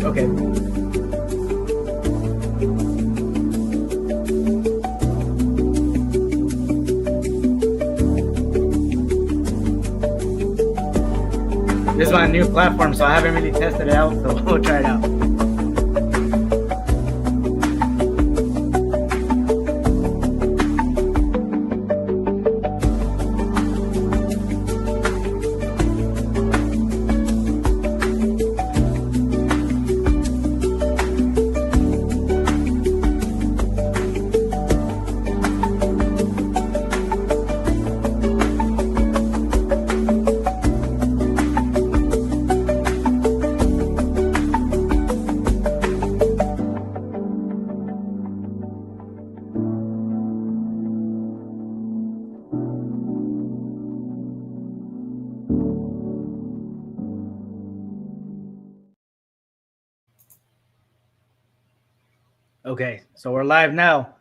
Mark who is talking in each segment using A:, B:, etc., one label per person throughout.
A: Okay. This is my new platform, so I haven't really tested it out, so we'll try it out. Okay, so we're live now.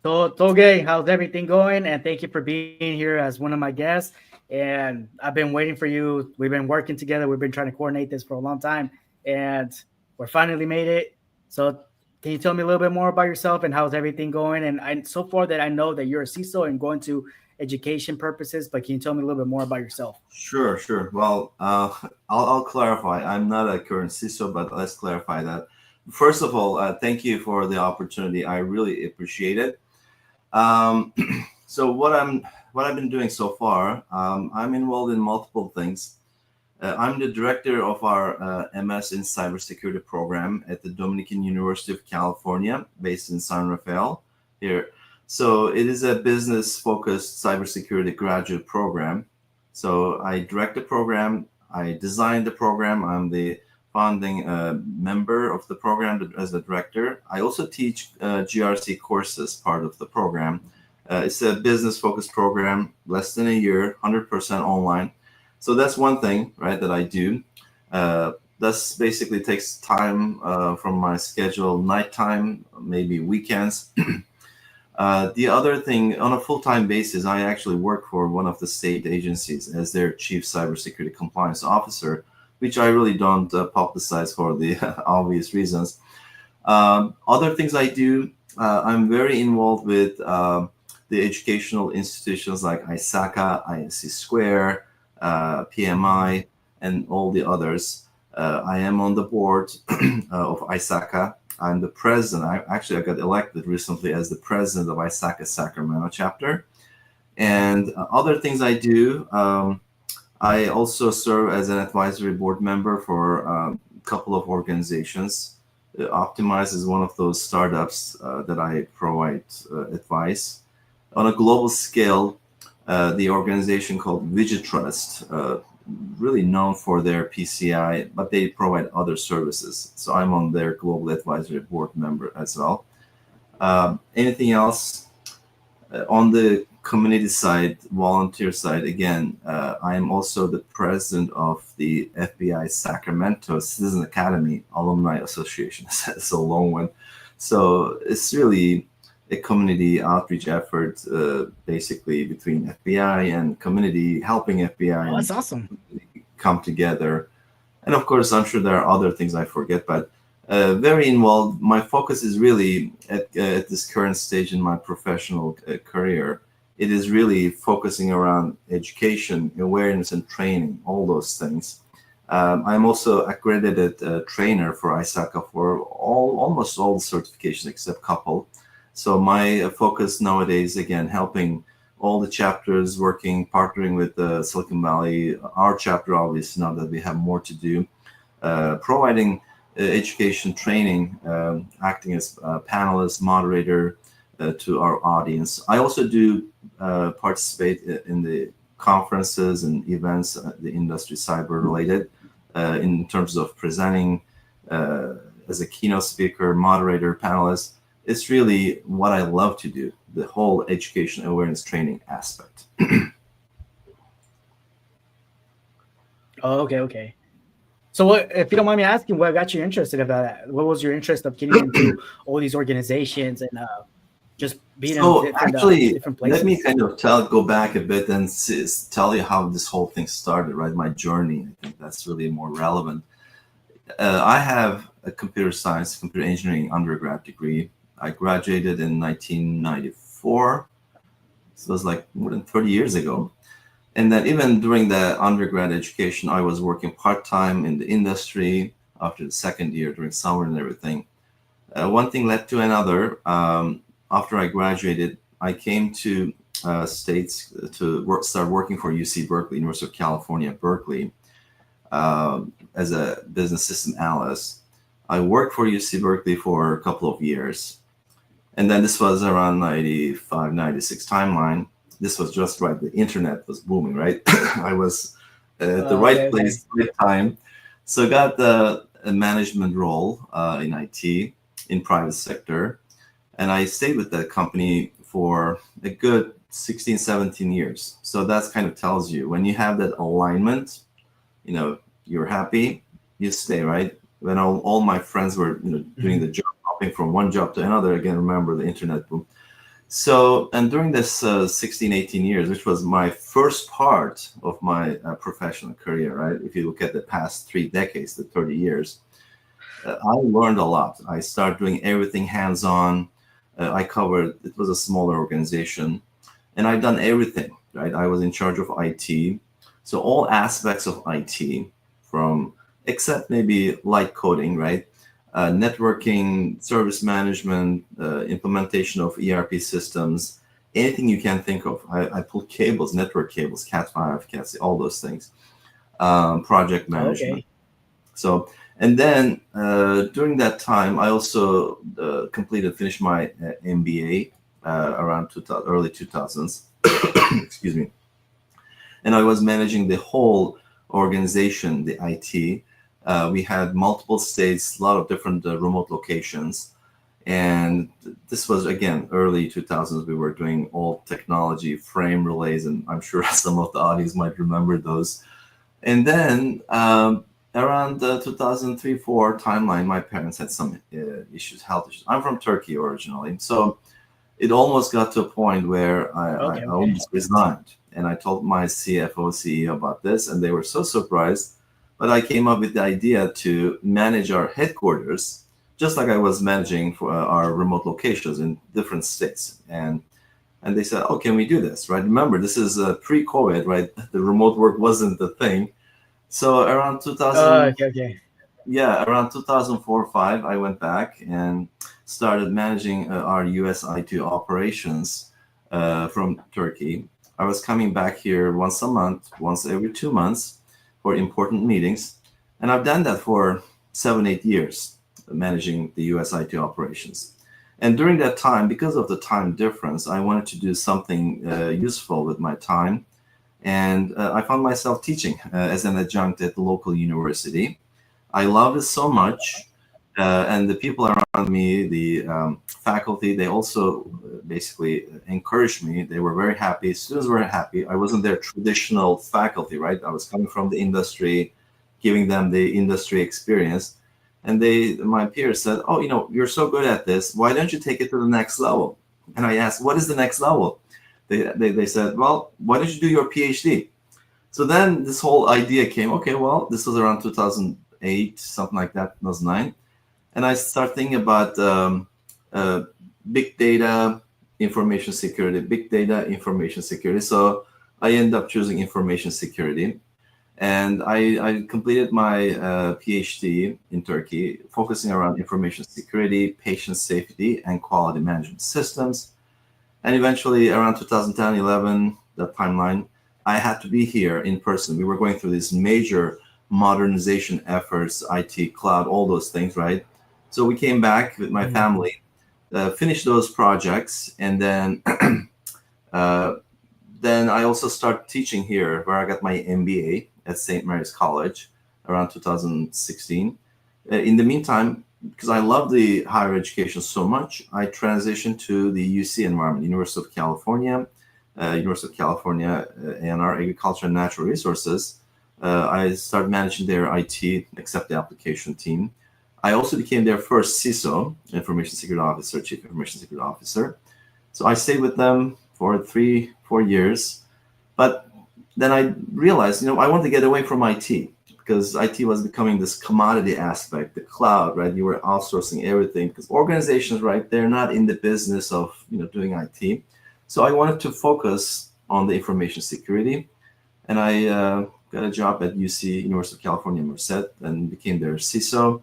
A: So Tolgay, how's everything going? And thank you for being here as one of my guests. And I've been waiting for you. We've been working together. We've been trying to coordinate this for a long time, and we're finally made it. So can you tell me a little bit more about yourself and how's everything going? And so far that I know that you're a CISO and going to education purposes, but can you tell me a little bit more about yourself?
B: Sure, sure. Well, I'll clarify. I'm not a current CISO, but let's clarify that. First of all, thank you for the opportunity. I really appreciate it. Um, so what I've been doing so far, I'm involved in multiple things. I'm the director of our MS in Cybersecurity program at the Dominican University of California, based in San Rafael here. So it is a business-focused cybersecurity graduate program. So I direct the program, I designed the program, I'm the founding member of the program as a director. I also teach GRC courses, part of the program. It's a business-focused program, less than a year, 100% online. So that's one thing, right, that I do. That's basically takes time from my schedule, nighttime, maybe weekends. The other thing, on a full-time basis, I actually work for one of the state agencies as their chief cybersecurity compliance officer, which I really don't publicize for the obvious reasons. Other things I do, I'm very involved with the educational institutions like ISACA, ISC Square, PMI, and all the others. I am on the board of ISACA. I'm the president. I got elected recently as the president of ISACA Sacramento chapter. And other things I do, I also serve as an advisory board member for a couple of organizations. Optimize is one of those startups that I provide advice. On a global scale, the organization called Vigitrust, really known for their PCI, but they provide other services. So I'm on their global advisory board member as well. Anything else? On the community side, volunteer side, again, I am also the president of the FBI Sacramento Citizen Academy Alumni Association. It's a long one. So it's really a community outreach effort, basically between FBI and community, helping FBI
A: Oh, that's awesome.
B: come together. And of course, I'm sure there are other things I forget, but very involved. My focus is really at this current stage in my professional career. It is really focusing around education, awareness, and training, all those things. I'm also accredited trainer for ISACA for almost all the certifications except couple. So my focus nowadays, again, helping all the chapters working, partnering with Silicon Valley, our chapter, obviously, now that we have more to do, providing education training, acting as a panelist, moderator to our audience. I also do participate in the conferences and events, the industry cyber related, in terms of presenting as a keynote speaker, moderator, panelist. It's really what I love to do, the whole education awareness training aspect.
A: Oh, okay. So what, if you don't mind me asking, what got you interested about that? What was your interest of getting into all these organizations and just being in
B: So actually,
A: different
B: let me
A: places?
B: kind of go back a bit and tell you how this whole thing started, right? My journey. I think that's really more relevant. I have a computer science, computer engineering undergrad degree. I graduated in 1994. So it was like more than 30 years ago. And then even during the undergrad education, I was working part-time in the industry after the second year during summer and everything. One thing led to another. After I graduated, I came to States to start working for UC Berkeley, University of California, Berkeley, as a business system analyst. I worked for UC Berkeley for a couple of years. And then this was around 95, 96 timeline. This was just right. The internet was booming, right? I was at the right
A: Okay, okay.
B: place, right time. So got a management role in IT in private sector. And I stayed with that company for a good 16, 17 years. So that's kind of tells you when you have that alignment, you're happy, you stay, right? When all my friends were, doing the
A: Mhm.
B: job, hopping from one job to another, again, remember the internet boom. So, and during this 16, 18 years, which was my first part of my professional career, right? If you look at the past 3 decades, the 30 years, I learned a lot. I started doing everything hands on. I covered, it was a smaller organization, and I've done everything, right? I was in charge of IT. So, all aspects of IT, from except maybe light coding, right? Networking, service management, implementation of ERP systems, anything you can think of. I pulled cables, network cables, Cat5, Cat6, all those things, project management.
A: Okay.
B: So, and then during that time, I also finished my MBA around 2000, early 2000s. Excuse me. And I was managing the whole organization, the IT. We had multiple states, a lot of different remote locations. And this was, again, early 2000s. We were doing all technology, frame relays, and I'm sure some of the audience might remember those. And then around the 2003 4 timeline, my parents had some issues, health issues. I'm from Turkey originally. So it almost got to a point where I
A: Okay, okay.
B: almost resigned. And I told my CFO, CEO about this, and they were so surprised. But I came up with the idea to manage our headquarters, just like I was managing for our remote locations in different states. And they said, "Oh, can we do this?" Right? Remember, this is pre-COVID, right? The remote work wasn't the thing. So around 2000,
A: Okay, okay.
B: yeah, around 2004 5, I went back and started managing our US IT operations from Turkey. I was coming back here once a month, once every 2 months for important meetings. And I've done that for 7, 8 years, managing the US IT operations. And during that time, because of the time difference, I wanted to do something useful with my time. And I found myself teaching as an adjunct at the local university. I love it so much. And the people around me, the faculty, they also basically encouraged me. They were very happy. Students were happy. I wasn't their traditional faculty, right? I was coming from the industry, giving them the industry experience. And my peers said, "Oh, you're so good at this. Why don't you take it to the next level?" And I asked, "What is the next level?" They said, "Well, why don't you do your PhD?" So then this whole idea came. Okay, well, this was around 2008, something like that, 2009, and I start thinking about uh, big data, information security, big data, information security. So I end up choosing information security, and I completed my PhD in Turkey, focusing around information security, patient safety, and quality management systems. And eventually, around 2010, 11, that timeline, I had to be here in person. We were going through these major modernization efforts, IT, cloud, all those things, right? So we came back with my
A: Mhm.
B: family, finished those projects, and then uh, I also started teaching here, where I got my MBA at St. Mary's College around 2016. In the meantime, because I love the higher education so much, I transitioned to the UC environment, University of California, ANR, Agriculture and Natural Resources. I started managing their IT, except the application team. I also became their first CISO, Information Security Officer, Chief Information Security Officer. So I stayed with them for 3, 4 years. But then I realized, I wanted to get away from IT. because IT was becoming this commodity aspect, the cloud, right? You were outsourcing everything because organizations, right, they're not in the business of doing IT. So I wanted to focus on the information security, and I got a job at UC, University of California, Merced, and became their CISO.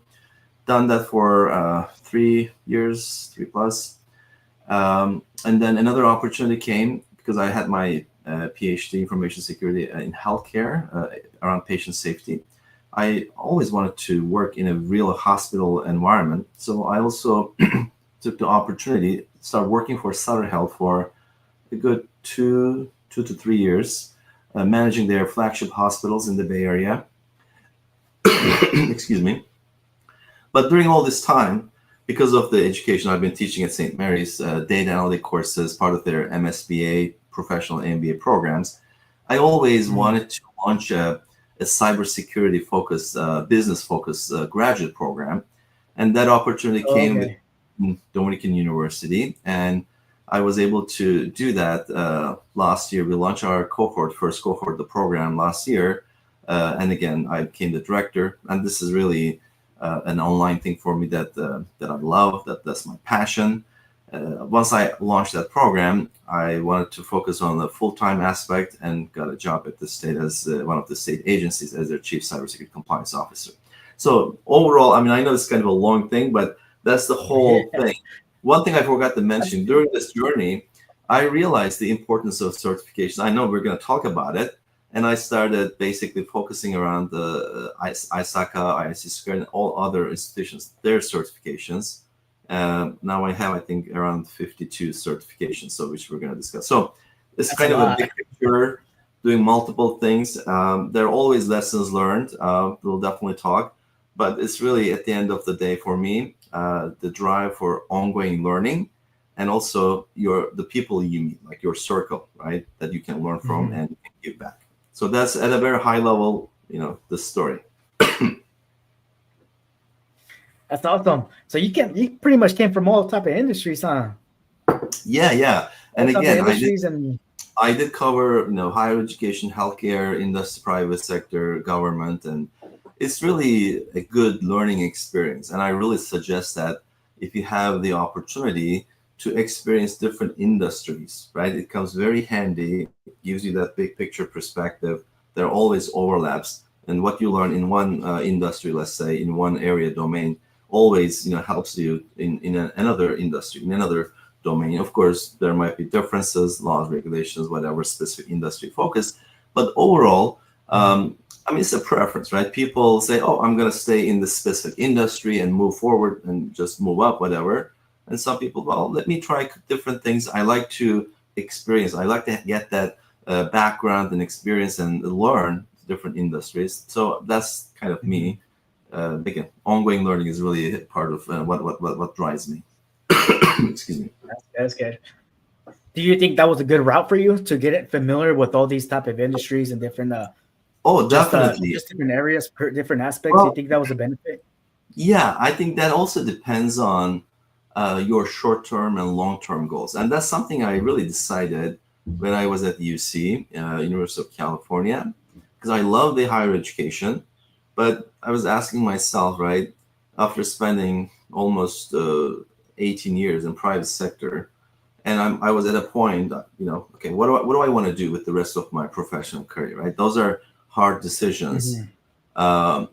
B: Done that for 3 years, 3+. And then another opportunity came because I had my Ph.D. information security in healthcare around patient safety. I always wanted to work in a real hospital environment. So I also took the opportunity to start working for Sutter Health for a good 2 to 3 years, managing their flagship hospitals in the Bay Area. Excuse me. But during all this time, because of the education I've been teaching at St. Mary's, data analytic courses, part of their MSBA, professional MBA programs, I always wanted to launch a cybersecurity focused, business focused graduate program. And that opportunity came with Dominican University. And I was able to do that last year. We launched our first cohort of the program last year. And again, I became the director. And this is really an online thing for me that I love, that's my passion. Once I launched that program, I wanted to focus on the full-time aspect and got a job at the state as one of the state agencies as their chief cybersecurity compliance officer. So overall, I mean, I know it's kind of a long thing, but that's the whole thing. One thing I forgot to mention, during this journey, I realized the importance of certifications. I know we're going to talk about it. And I started basically focusing around the ISACA, ISC Squared, and all other institutions, their certifications. Now I have, I think, around 52 certifications, so which we're going to discuss. So it's kind of a big picture, doing multiple things. There are always lessons learned. We'll definitely talk. But it's really, at the end of the day, for me, the drive for ongoing learning, and also the people you meet, like your circle, right, that you can learn from and give back. So that's at a very high level, the story.
A: That's awesome. So you pretty much came from all type of industries, huh?
B: Yeah. And again, I did cover, higher education, healthcare, industry, private sector, government, and it's really a good learning experience. And I really suggest that if you have the opportunity to experience different industries, right? It comes very handy, gives you that big picture perspective. There are always overlaps. And what you learn in one industry, let's say, in one area domain, always helps you in another industry, in another domain. Of course, there might be differences, laws, regulations, whatever, specific industry focus. But overall, I mean, it's a preference, right? People say, oh, I'm going to stay in this specific industry and move forward and just move up, whatever. And some people, well, let me try different things. I like to experience. I like to get that background and experience and learn different industries. So that's kind of me. Again, ongoing learning is really a part of what drives me. Excuse me.
A: That's good. Do you think that was a good route for you to get familiar with all these type of industries and different?
B: Definitely.
A: Just different areas, different aspects. Do you think that was a benefit?
B: Yeah, I think that also depends on your short-term and long-term goals. And that's something I really decided when I was at UC, University of California, because I love the higher education. But I was asking myself, right, after spending almost 18 years in private sector, and I was at a point, okay, what do I want to do with the rest of my professional career, right? Those are hard decisions. And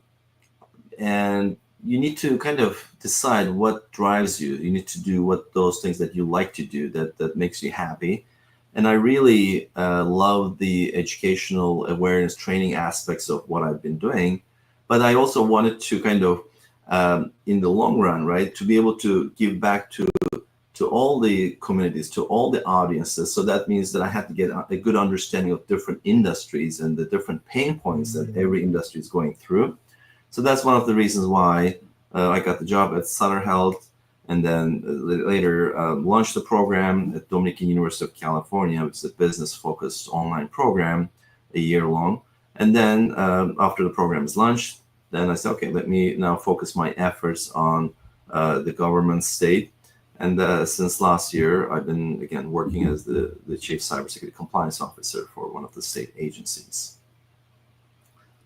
B: you need to kind of decide what drives you. You need to do those things that you like to do, that makes you happy. And I really love the educational awareness training aspects of what I've been doing. But I also wanted to kind of, in the long run, right, to be able to give back to all the communities, to all the audiences. So that means that I had to get a good understanding of different industries and the different pain points that every industry is going through. So that's one of the reasons why I got the job at Sutter Health, and then later launched the program at Dominican University of California, which is a business-focused online program, a year long. And then after the program is launched, then I said, okay, let me now focus my efforts on the government state. And since last year, I've been, again, working as the Chief Cybersecurity Compliance Officer for one of the state agencies.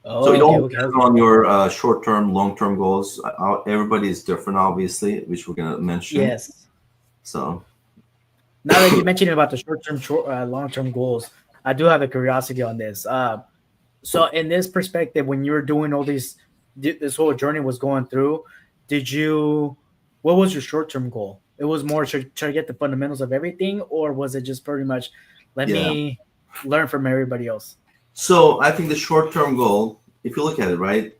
B: So
A: Oh,
B: it
A: okay,
B: all
A: okay,
B: depends
A: okay.
B: on your short-term, long-term goals. Everybody is different, obviously, which we're gonna mention.
A: Yes.
B: So
A: Now that you mentioned about the short-term, long-term goals, I do have a curiosity on this. So in this perspective, when you were doing all these, this whole journey was going through, did you, what was your short-term goal? It was more to try to get the fundamentals of everything, or was it just pretty much, let
B: yeah.
A: me learn from everybody else?
B: So I think the short-term goal, if you look at it, right,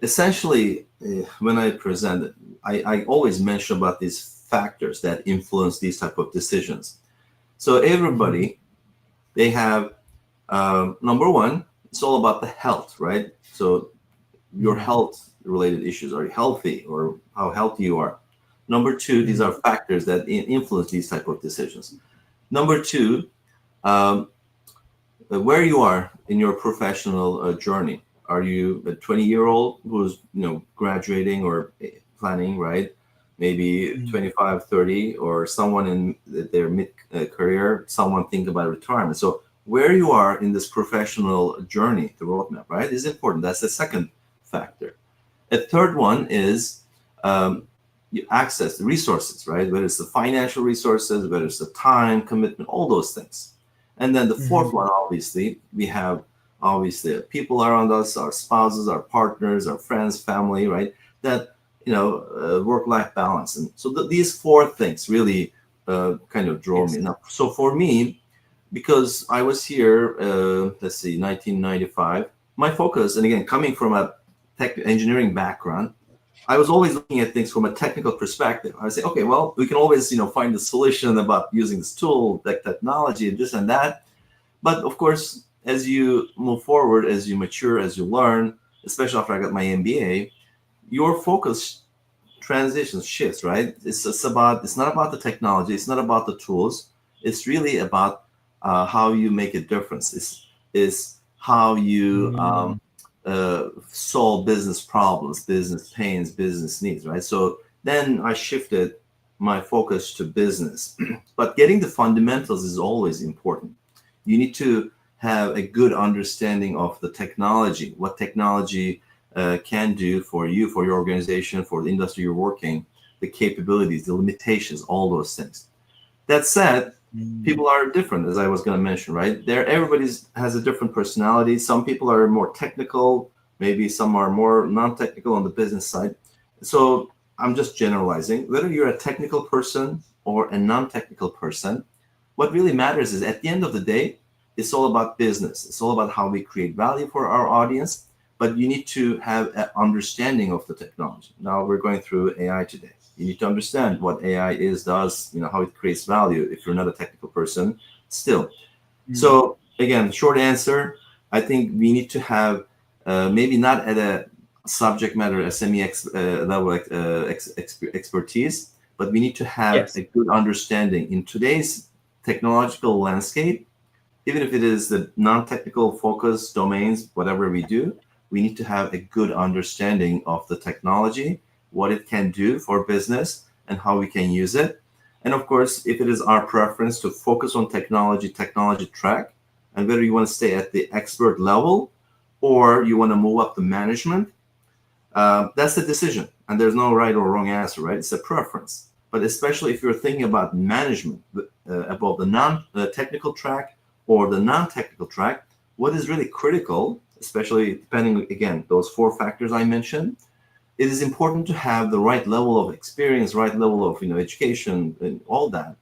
B: essentially, when I present it, I always mention about these factors that influence these type of decisions. So
A: Mhm.
B: everybody, they have number one, it's all about the health, right? So your
A: Mhm.
B: health related issues, are you healthy, or how healthy you are? Number two, these
A: Mhm.
B: are factors that influence these type of decisions. Number two, um, where you are in your professional journey. Are you a 20-year-old who's graduating or planning, right? Maybe
A: Mhm.
B: 25, 30, or someone in their mid career, someone think about retirement. So where you are in this professional journey, the roadmap, right, is important. That's the second factor. A third one is you access the resources, right? Whether it's the financial resources, whether it's the time commitment, all those things. And then the fourth
A: Mhm.
B: one, obviously, we have obviously people around us, our spouses, our partners, our friends, family, right? That work-life balance. And so these four things really kind of drove me.
A: Yes.
B: Now, so for me, because I was here, let's see, 1995. My focus, and again, coming from a tech engineering background, I was always looking at things from a technical perspective. I would say, okay, well, we can always, find the solution about using this tool, that technology, this and that. But of course, as you move forward, as you mature, as you learn, especially after I got my MBA, your focus transitions, shifts, right? It's not about the technology, it's not about the tools. It's really about how you make a difference. Is how you
A: Mm.
B: solve business problems, business pains, business needs, right? So then I shifted my focus to business. But getting the fundamentals is always important. You need to have a good understanding of the technology, what technology can do for you, for your organization, for the industry you're working, the capabilities, the limitations, all those things. That said,
A: Mm.
B: people are different, as I was going to mention, right? Everybody's has a different personality. Some people are more technical, maybe some are more non-technical on the business side. So I'm just generalizing. Whether you're a technical person or a non-technical person, what really matters is at the end of the day, it's all about business. It's all about how we create value for our audience. But you need to have an understanding of the technology. Now we're going through AI today. You need to understand what AI is, does, how it creates value if you're not a technical person still.
A: Mm.
B: So again, short answer, I think we need to have maybe not at a subject matter SME level expertise, but we need to have
A: Yes.
B: a good understanding in today's technological landscape. Even if it is the non-technical focus domains, whatever we do, we need to have a good understanding of the technology, what it can do for business, and how we can use it. And of course, if it is our preference to focus on technology track, and whether you want to stay at the expert level or you want to move up the management, that's the decision. And there's no right or wrong answer, right? It's a preference. But especially if you're thinking about management, about the non-technical track or the non-technical track, what is really critical, especially depending, again, those four factors I mentioned, it is important to have the right level of experience, right level of education, and all that,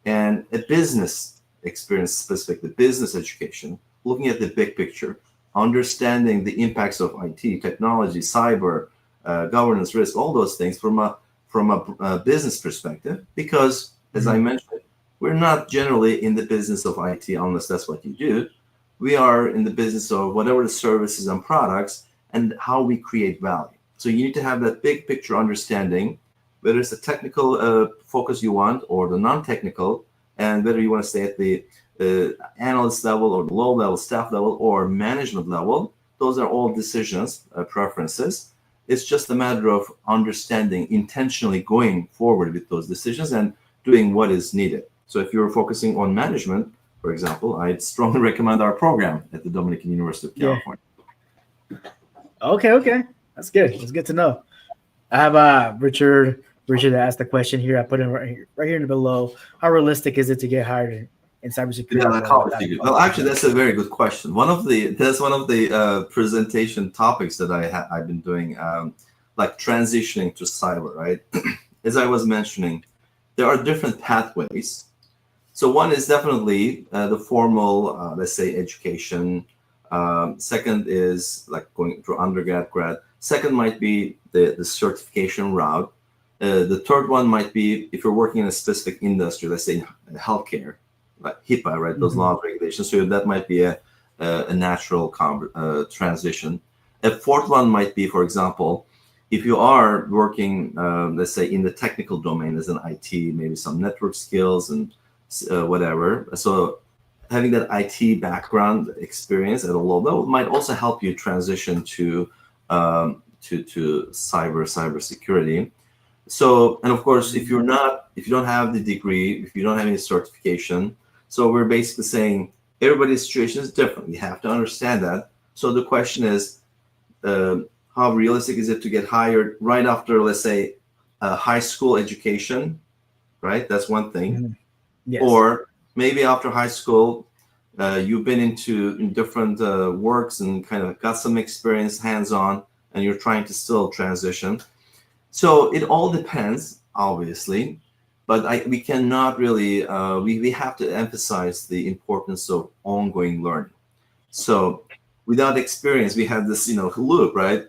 B: and a business experience specific, the business education, looking at the big picture, understanding the impacts of IT, technology, cyber, governance, risk, all those things from a business perspective. Because, as I
A: Mhm.
B: mentioned, we're not generally in the business of IT unless that's what you do. We are in the business of whatever the services and products and how we create value. So you need to have that big picture understanding, whether it's the technical focus you want or the non-technical, and whether you want to stay at the analyst level or the low level staff level or management level. Those are all decisions, preferences. It's just a matter of understanding, intentionally going forward with those decisions and doing what is needed. So if you're focusing on management, for example, I'd strongly recommend our program at the Dominican University of
A: Yeah.
B: California.
A: Okay. That's good. That's good to know. I have Richard. Richard asked the question here. I put it right here in the below. How realistic is it to get hired in cybersecurity
B: Without a
A: role
B: college
A: without a
B: degree? Well,
A: college
B: actually,
A: degree?
B: that's a very good question. That's one of the presentation topics that I've been doing, like transitioning to cyber, right? As I was mentioning, there are different pathways. So one is definitely the formal, let's say, education. Second is like going through undergrad, grad. Second might be the certification route. The third one might be if you're working in a specific industry, let's say in healthcare, like HIPAA, right? Those
A: Mhm.
B: laws regulations. So that might be a natural transition. A fourth one might be, for example, if you are working, let's say, in the technical domain as an IT, maybe some network skills and whatever. So having that IT background experience at a low level might also help you transition to cybersecurity. So, and of course, if you don't have the degree, if you don't have any certification, so we're basically saying everybody's situation is different. We have to understand that. So the question is, uh, how realistic is it to get hired right after, let's say, a high school education, right? That's one thing.
A: Mhm. Yes.
B: Or maybe after high school, you've been in different works and kind of got some experience hands-on, and you're trying to still transition. So it all depends, obviously, but we cannot really, we have to emphasize the importance of ongoing learning. So without experience, we have this, loop, right?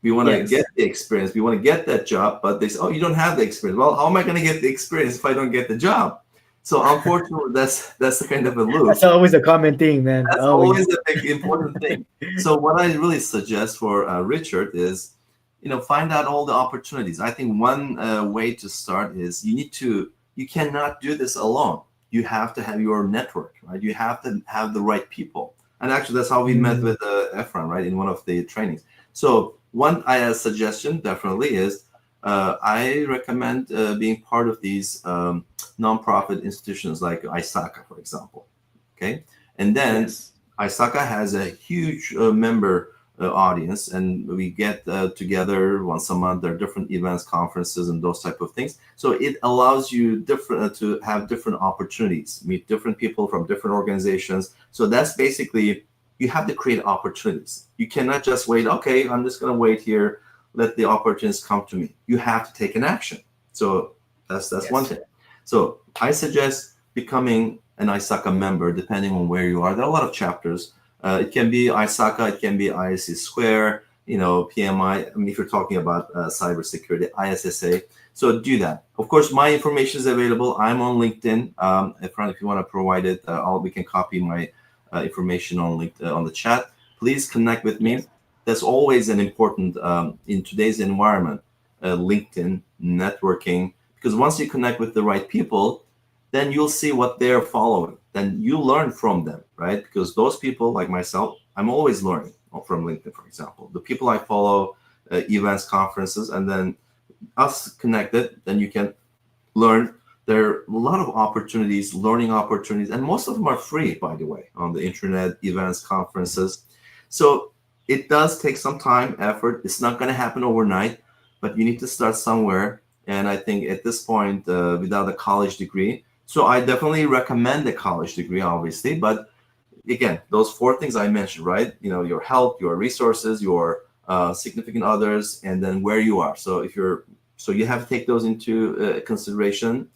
B: We want to get
A: Yes.
B: the experience, we want to get that job, but they say, oh, you don't have the experience. Well, how am I going to get the experience if I don't get the job? So unfortunately, that's the kind of a
A: That's
B: loop.
A: always a common thing, man.
B: That's always
A: Always.
B: a big important thing. So what I really suggest for Richard is, find out all the opportunities. I think one way to start is you cannot do this alone. You have to have your network, right? You have to have the right people. And actually, that's how we met
A: Mm,
B: with Efron, right, in one of the trainings. So one suggestion definitely is I recommend being part of these nonprofit institutions like ISACA, for example. Okay, and then
A: yes.
B: Isaka has a huge member audience, and we get together once a month. There are different events, conferences, and those type of things. So it allows you different to have different opportunities, meet different people from different organizations. So that's basically you have to create opportunities. You cannot just wait. Okay, I'm just going to wait here. Let the opportunities come to me. You have to take an action. So that's one
A: Yes.
B: thing. So I suggest becoming an ISACA member, depending on where you are. There are a lot of chapters. It can be ISACA, it can be ISC Square, PMI. I mean, if you're talking about cybersecurity, ISSA. So do that. Of course, my information is available. I'm on LinkedIn. If you want to provide it, we can copy my information on LinkedIn, on the chat. Please connect with me.
A: Yes.
B: That's always an important in today's environment. LinkedIn networking, because once you connect with the right people, then you'll see what they're following. Then you learn from them, right? Because those people, like myself, I'm always learning from LinkedIn, for example. The people I follow, events, conferences, and then us connected, then you can learn. There are a lot of opportunities, learning opportunities, and most of them are free, by the way, on the internet, events, conferences. So it does take some time, effort. It's not going to happen overnight, but you need to start somewhere. And I think at this point, without a college degree, so I definitely recommend a college degree, obviously. But again, those four things I mentioned, right? Your health, your resources, your significant others, and then where you are. So you have to take those into consideration.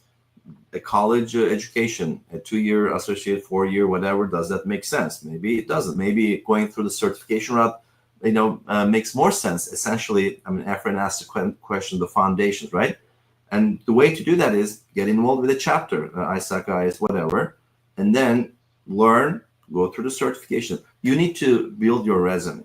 B: A college education, a 2-year associate, 4-year, whatever, does that make sense? Maybe it doesn't. Maybe going through the certification route, makes more sense. Essentially, I mean, Efren asked the question, the foundations, right? And the way to do that is get involved with a chapter, ISACA, IS, whatever, and then learn, go through the certification. You need to build your resume.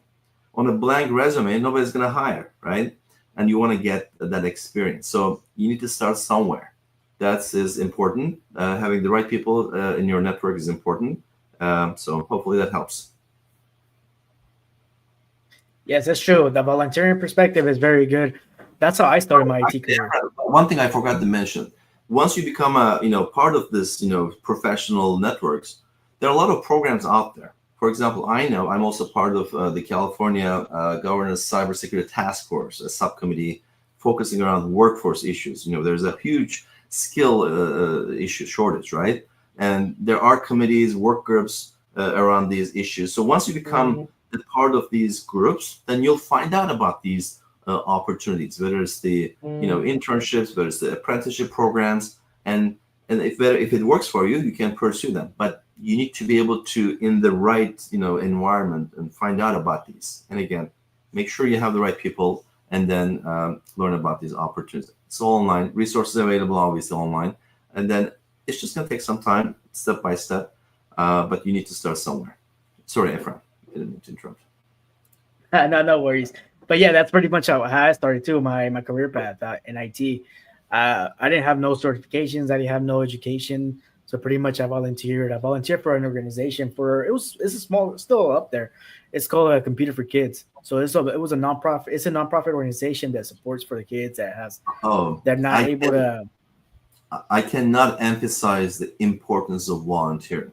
B: On a blank resume, nobody's going to hire, right? And you want to get that experience. So you need to start somewhere. That is important. Having the right people in your network is important. So hopefully that helps.
A: Yes, that's true. The volunteering perspective is very good. That's how I started my IT career.
B: One thing I forgot to mention: once you become a part of this professional networks, there are a lot of programs out there. For example, I know I'm also part of the California Governor's Cybersecurity Task Force, a subcommittee focusing around workforce issues. There's a huge skill issue shortage, right? And there are committees, work groups around these issues. So once you become a part of these groups, then you'll find out about these opportunities, whether it's the internships, whether it's the apprenticeship programs, and if it works for you, you can pursue them. But you need to be able to, in the right environment, and find out about these. And again, make sure you have the right people, and then learn about these opportunities. It's all online. Resources available, obviously, online. And then it's just going to take some time, step by step. But you need to start somewhere. Sorry, Efrain, I didn't mean to interrupt.
A: No worries. But yeah, that's pretty much how I started too. My career path in IT. I didn't have no certifications. I didn't have no education. So pretty much I volunteered. I volunteered for an organization it's a small, still up there. It's called a Computer for Kids. So it was a nonprofit. It's a nonprofit organization that supports for the kids they're not able to.
B: I cannot emphasize the importance of volunteering.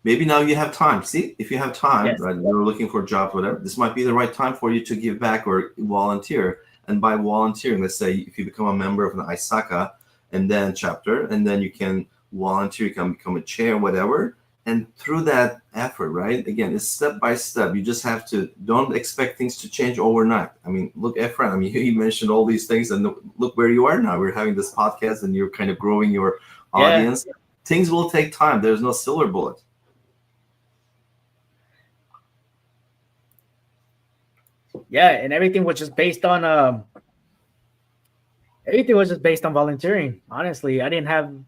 B: Maybe now you have time. See, if you have time,
A: Yes.
B: right, you're looking for a job, whatever, this might be the right time for you to give back or volunteer. And by volunteering, let's say if you become a member of an ISACA and then chapter, and then you can volunteer, you can become a chair, whatever. And through that effort, right, again, it's step by step. You just have to, don't expect things to change overnight. I mean, look, Efrain, I mean, you mentioned all these things, and look where you are now. We're having this podcast, and you're kind of growing your audience. Yeah. Things will take time. There's no silver bullet.
A: Yeah, and everything was just based on volunteering. Honestly, I didn't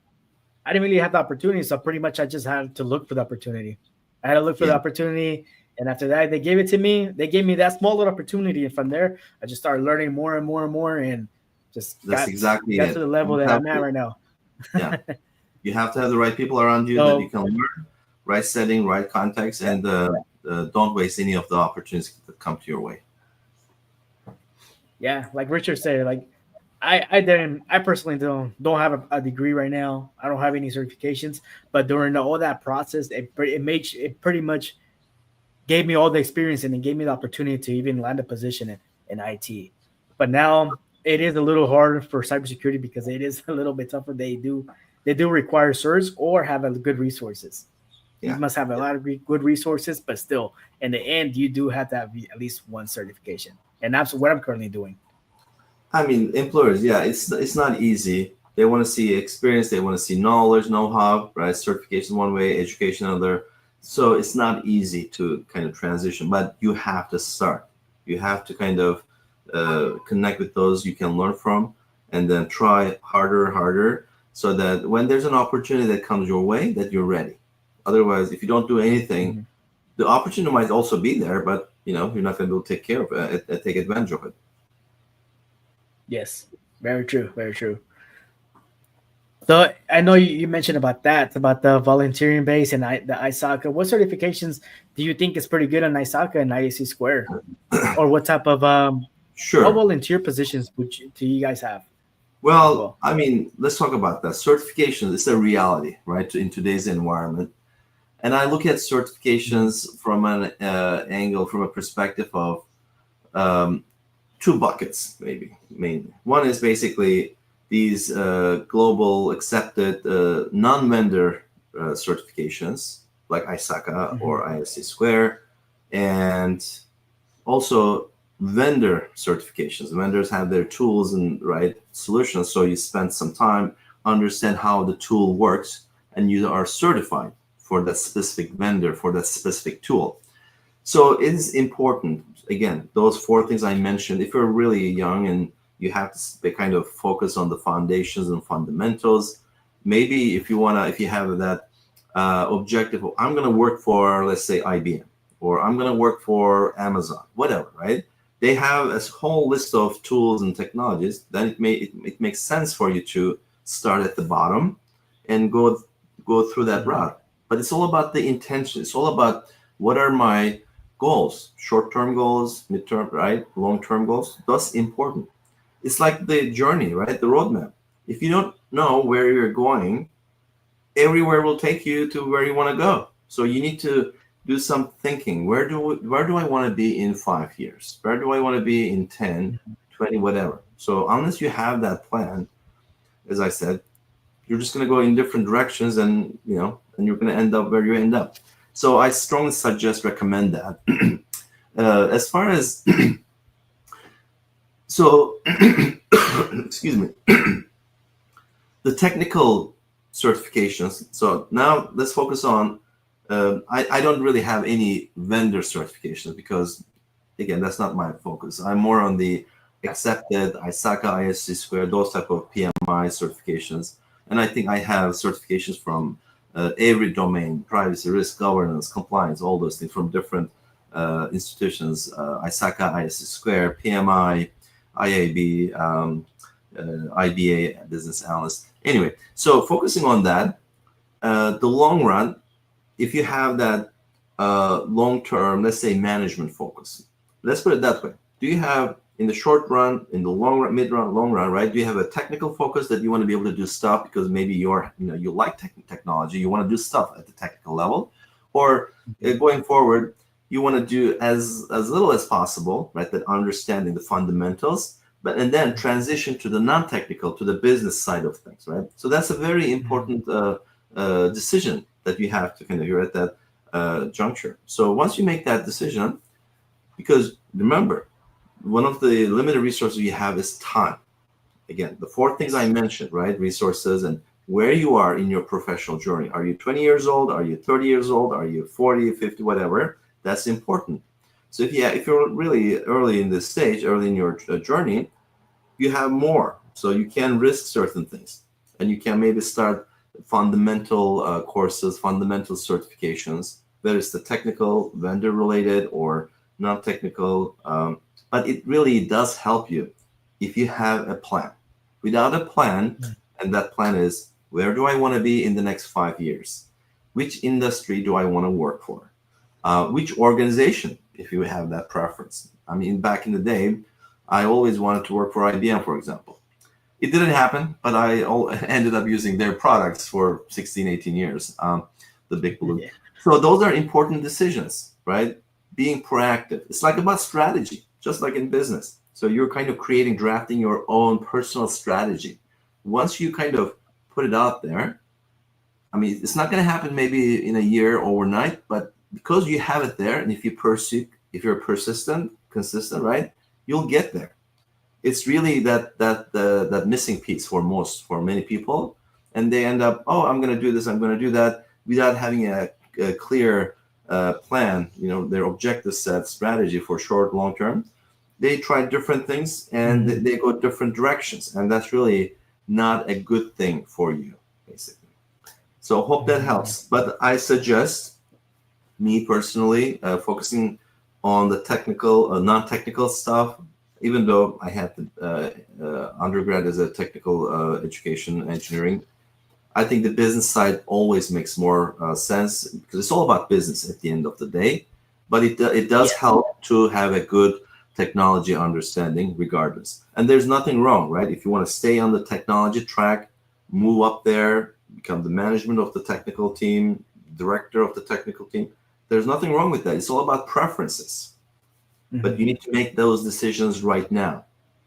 A: really have the opportunity, so pretty much I just had to look for the opportunity. I had to look for the opportunity, and after that, they gave it to me. They gave me that small little opportunity, and from there, I just started learning more and more and more, and just got to the level that I'm at right now.
B: Yeah, you have to have the right people around you that you can learn, right setting, right context, and don't waste any of the opportunities that come to your way.
A: Yeah, like Richard said, like I personally don't have a degree right now. I don't have any certifications, but during all that process, it pretty much gave me all the experience, and it gave me the opportunity to even land a position in IT. But now it is a little harder for cybersecurity because it is a little bit tougher. They do require certs or have good resources. Yeah. You must have a lot of good resources, but still, in the end, you do have to have at least one certification. And that's what I'm currently doing.
B: I mean, employers, yeah, it's not easy. They want to see experience, they want to see knowledge, know-how, right? Certification one way, education another. So it's not easy to kind of transition, but you have to start. You have to kind of connect with those you can learn from, and then try harder, so that when there's an opportunity that comes your way, that you're ready. Otherwise, if you don't do anything, the opportunity might also be there, but you're not going to take care of it, take advantage of it.
A: Yes, very true, very true. So I know you mentioned about the volunteering base and the ISACA. What certifications do you think is pretty good on ISACA and IAC Square, or what type of what volunteer positions do you guys have?
B: Well, I mean, let's talk about that. Certifications is a reality, right, in today's environment. And I look at certifications from an angle, from a perspective of two buckets, maybe mainly. One is basically these global accepted non-vendor certifications like ISACA or ISC Square, and also vendor certifications. Vendors have their tools and solutions, so you spend some time, understand how the tool works, and you are certified for that specific vendor, for that specific tool. So it is important, again, those four things I mentioned. If you're really young and you have to kind of focus on the foundations and fundamentals, maybe if you have that objective of, I'm going to work for, let's say, IBM, or I'm going to work for Amazon, whatever, right? They have a whole list of tools and technologies. Then it makes sense for you to start at the bottom and go through that route. But it's all about the intention. It's all about, what are my goals, short-term goals, midterm, right? Long-term goals. That's important. It's like the journey, right? The roadmap. If you don't know where you're going, everywhere will take you to where you want to go. So you need to do some thinking. Where do I want to be in 5 years? Where do I want to be in 10, 20, whatever? So unless you have that plan, as I said, you're just going to go in different directions, and and you're going to end up where you end up. So I strongly recommend that. As far as so, excuse me, the technical certifications. So now let's focus on. I don't really have any vendor certifications because, again, that's not my focus. I'm more on the accepted ISACA, ISC square, those type of PMI certifications. And I think I have certifications from every domain: privacy, risk, governance, compliance, all those things from different institutions: ISACA, ISC square, PMI, IAB, IBA, business analyst. Anyway, so focusing on that, the long run, if you have that long-term, let's say, management focus, let's put it that way. Do you have, in the short run, in the long run, mid-run, long run, right? Do you have a technical focus that you want to be able to do stuff because maybe you like technology, you want to do stuff at the technical level, or going forward, you want to do as little as possible, right? That understanding the fundamentals, and then transition to the non-technical, to the business side of things, right? So that's a very important decision that you have to you're at that juncture. So once you make that decision, because remember, one of the limited resources you have is time. Again, the 4 things I mentioned, right? Resources and where you are in your professional journey. Are you 20 years old? Are you 30 years old? Are you 40, 50, whatever? That's important. So if you're really early in this stage, early in your journey, you have more. So you can risk certain things, and you can maybe start fundamental courses, fundamental certifications, whether it's the technical, vendor related, or non-technical. But it really does help you if you have a plan. Without a plan, and that plan is, where do I want to be in the next 5 years? Which industry do I want to work for? Which organization, if you have that preference? I mean, back in the day, I always wanted to work for IBM, for example. It didn't happen, but I ended up using their products for 16, 18 years, the Big Blue. Yeah. So those are important decisions, right? Being proactive. It's like about strategy, just like in business. So you're kind of drafting your own personal strategy. Once you kind of put it out there, I mean, it's not going to happen maybe in a year overnight, but because you have it there, and if you're persistent, consistent, right, you'll get there. It's really that missing piece for many people, and they end up, oh, I'm going to do this, I'm going to do that, without having a clear plan, their objective set, strategy for short, long term. They try different things, and they go different directions, and that's really not a good thing for you, basically. So hope that helps. But I suggest, me personally, focusing on the technical, non-technical stuff. Even though I had the undergrad as a technical education engineering, I think the business side always makes more sense, because it's all about business at the end of the day. But it does help to have a good technology understanding regardless. And there's nothing wrong, right? If you want to stay on the technology track, move up there, become the management of the technical team, director of the technical team, there's nothing wrong with that. It's all about preferences. But you need to make those decisions right now.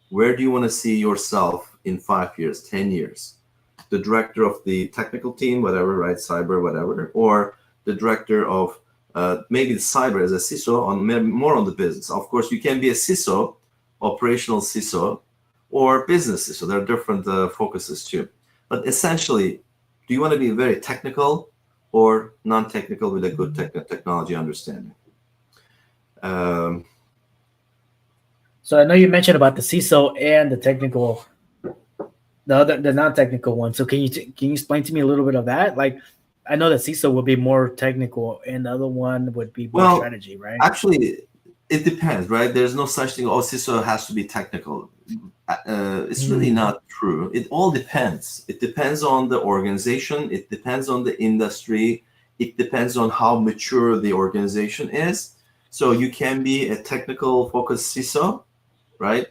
B: Where do you want to see yourself in 5 years, 10 years? The director of the technical team, whatever, right? Cyber, whatever, or the director of maybe the cyber as a CISO, more on the business. Of course, you can be a CISO, operational CISO, or business CISO. There are different focuses too. But essentially, do you want to be very technical or non-technical with a good technology understanding?
A: So I know you mentioned about the CISO and the technical, the non-technical one. So can you explain to me a little bit of that? Like, I know the CISO would be more technical, and the other one would be more strategy, right?
B: Actually, it depends, right? There's no such thing. Oh, CISO has to be technical. It's really not true. It all depends. It depends on the organization. It depends on the industry. It depends on how mature the organization is. So you can be a technical focused CISO, right?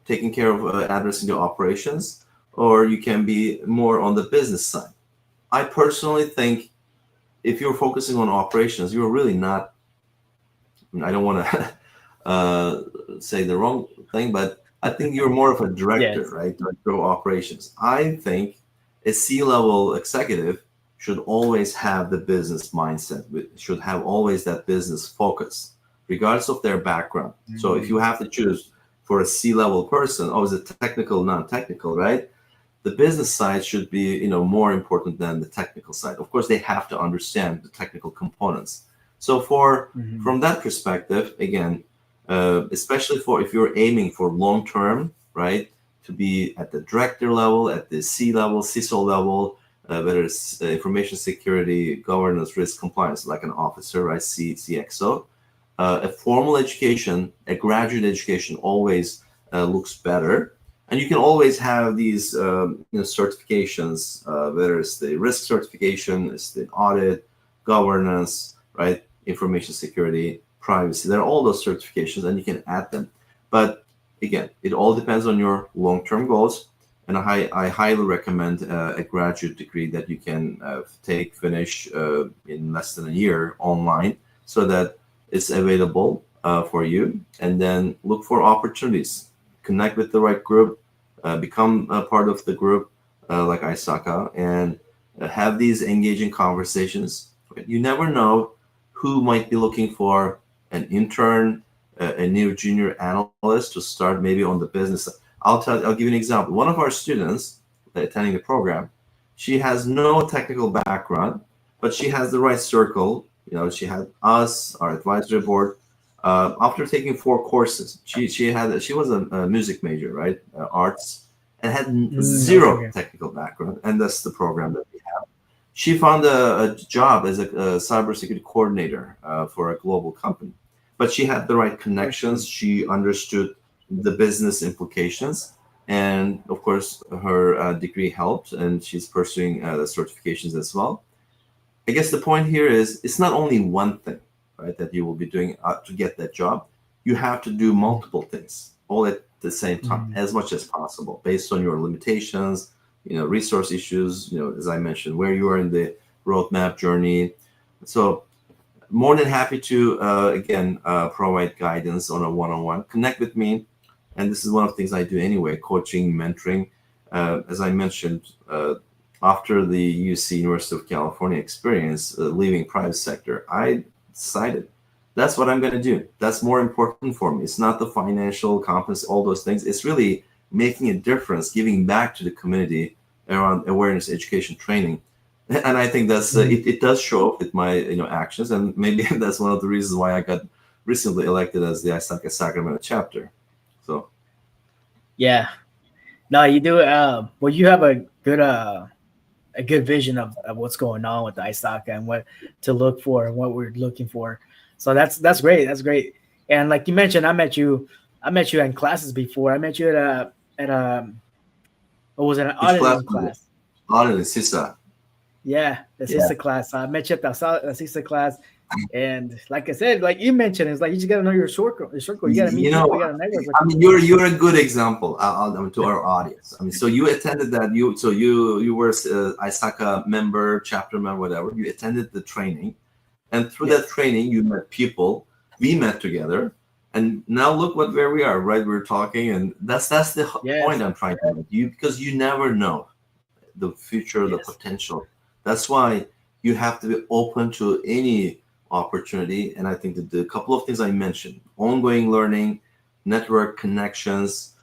B: Taking care of addressing the operations, or you can be more on the business side. I personally think if you're focusing on operations, you're really not. I don't want to say the wrong thing, but I think you're more of a director,
A: Yes.
B: right? Director of operations. I think a C-level executive should always have the business mindset, should have always that business focus, regardless of their background. So if you
A: Mm.
B: have to choose for a C-level person, oh, is it technical, non-technical, right? The business side should be, more important than the technical side. Of course, they have to understand the technical components. So
A: Mhm.
B: from that perspective, again, especially for if you're aiming for long term, right, to be at the director level, at the C level, CISO level, whether it's information security, governance, risk, compliance, like an officer, right, CXO, a formal education, a graduate education always looks better. And you can always have these certifications, whether it's the risk certification, it's the audit, governance, right, information security, privacy. There are all those certifications, and you can add them. But again, it all depends on your long-term goals. And I highly recommend a graduate degree that you can finish in less than a year online, so that it's available for you. And then look for opportunities, connect with the right group, become a part of the group like Isaka, and have these engaging conversations. You never know who might be looking for an intern, a new junior analyst to start maybe on the business. I'll give you an example. One of our students attending the program, she has no technical background, but she has the right circle. She had us, our advisory board. After taking 4 courses, she was a music major, right, arts, and had
A: Mm, okay,
B: zero
A: okay.
B: technical background, and that's the program that we have. She found a job as a cybersecurity coordinator for a global company, but she had the right connections.
A: Excellent.
B: She understood the business implications, and of course, her degree helped, and she's pursuing the certifications as well. I guess the point here is it's not only one thing, right, that you will be doing to get that job. You have to do
A: Mhm.
B: multiple things all at the same time,
A: Mhm.
B: as much as possible, based on your limitations, resource issues, as I mentioned, where you are in the roadmap journey. So more than happy to again provide guidance on a one-on-one. Connect with me, and this is one of the things I do anyway: coaching, mentoring. As I mentioned, after the University of California experience, leaving private sector, I decided that's what I'm going to do. That's more important for me. It's not the financial competence, all those things. It's really making a difference, giving back to the community around awareness, education, training. And I think that's
A: Mhm.
B: it does show up with my actions, and maybe that's one of the reasons why I got recently elected as the Isaka Sacramento chapter. So
A: Yeah. No, you do. Well, you have a good vision of what's going on with the ISACA and what to look for and what we're looking for. So that's great. That's great. And like you mentioned, I met you in classes before. I met you at a what was it, an
B: which class
A: auditing
B: was it?
A: class?
B: Honestly, Sisa.
A: Yeah, the
B: Yeah.
A: CISA class. I met you at the CISA class, and like I said, like you mentioned, it's like you just gotta know your circle. Your circle. You gotta meet
B: You know,
A: people. You gotta network with
B: I mean,
A: people.
B: you're a good example to our audience. I mean, so you attended that. You were Isaka member, chapter member, whatever. You attended the training, and through that
A: Yes.
B: training, you met people. We met together, and now look where we are. Right, we're talking, and that's the point
A: Yes.
B: I'm trying to make you, because you never know the future, the
A: Yes.
B: potential. That's why you have to be open to any opportunity. And I think that the couple of things I mentioned: ongoing learning, network connections,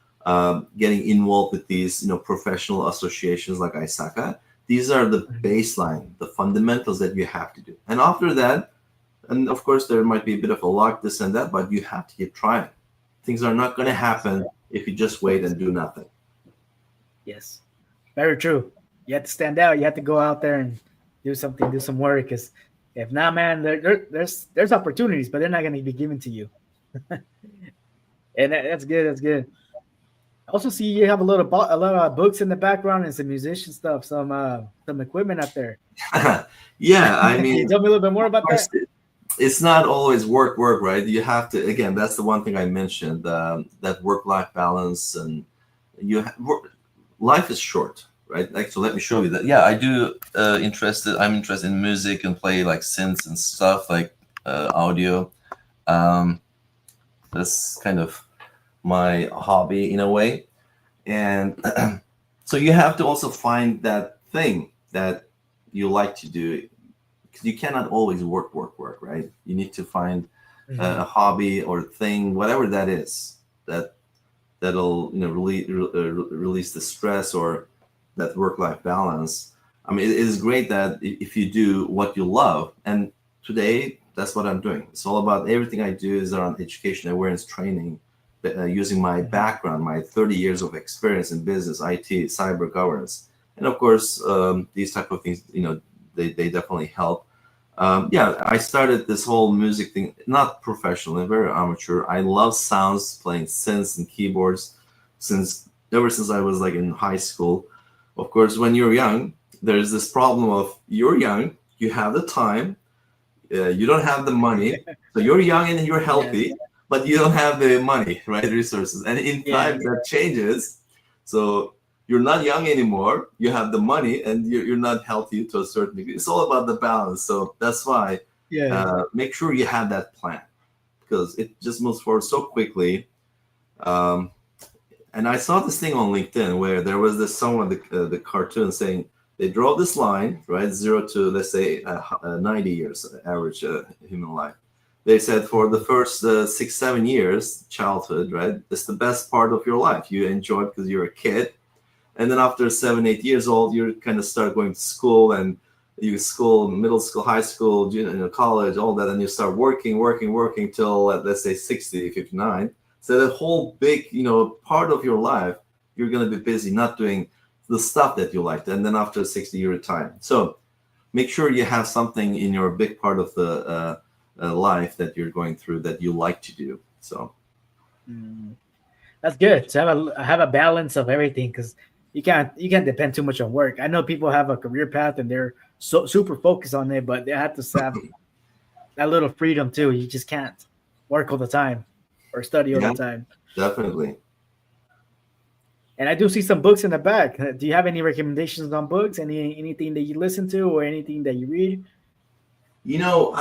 B: getting involved with these professional associations like Isaka. These are the
A: Mhm.
B: baseline, the fundamentals that you have to do. And after that, and of course there might be a bit of a luck, this and that, but you have to keep trying. Things are not going to
A: Yes.
B: happen if you just wait and do nothing.
A: Yes. Very true. You have to stand out. You have to go out there and do something, do some work. Because if not, man, there's opportunities, but they're not going to be given to you. And that's good. That's good. I also see you have a lot of books in the background and some musician stuff, some equipment out there.
B: Yeah, I
A: Can you
B: mean,
A: tell me a little bit more about
B: course,
A: that?
B: it's not always work, right? You have to, again, that's the one thing I mentioned, that work life balance. And work, life is short, right? Like, so let me show you that. Yeah, I do I'm interested in music and play like synths and stuff like audio. Um, that's kind of my hobby in a way. And so you have to also find that thing that you like to do, because you cannot always work, right? You need to find
A: Mhm.
B: a hobby or thing, whatever that is, that'll release the stress or that work-life balance. I mean, it is great that if you do what you love, and today that's what I'm doing. It's all about everything I do is around education, awareness, training, using my
A: Mhm.
B: background, my 30 years of experience in business, IT, cyber governance, and of course these type of things. They definitely help. Yeah, I started this whole music thing, not professionally, very amateur. I love sounds, playing synths and keyboards since ever since I was like in high school. Of course, when you're young, there's this problem of you're young, you have the time, you don't have the money. So you're young and you're
A: Yes.
B: healthy, but you don't have the money, right? Resources. And in time
A: Yes.
B: that changes. So you're not young anymore. You have the money and you're not healthy to a certain degree. It's all about the balance. So that's why
A: Yes.
B: make sure you have that plan, because it just moves forward so quickly. Um, and I saw this thing on LinkedIn where there was this someone, the cartoon saying they draw this line, right, 0 to let's say 90 years average human life. They said for the
A: Mhm.
B: first 6 7 years childhood, right, it's the best part of your life. You enjoy it because you're a kid, and then after 7 8 years old, you kind of start going to school, and you school, middle school, high school, college, all that, and you start working till let's say 60 59. So that whole big part of your life, you're going to be busy not doing the stuff that you liked, and then after 60 you retire. So make sure you have something in your big part of the life that you're going through that you like to do. So
A: Mm. That's good to have a balance of everything, because you can't depend too much on work. I know people have a career path and they're so super focused on it, but they have to have that little freedom too. You just can't work all the time or study all the
B: yeah,
A: time.
B: definitely.
A: And I do see some books in the back. Do you have any recommendations on books? Anything that you listen to or anything that you read?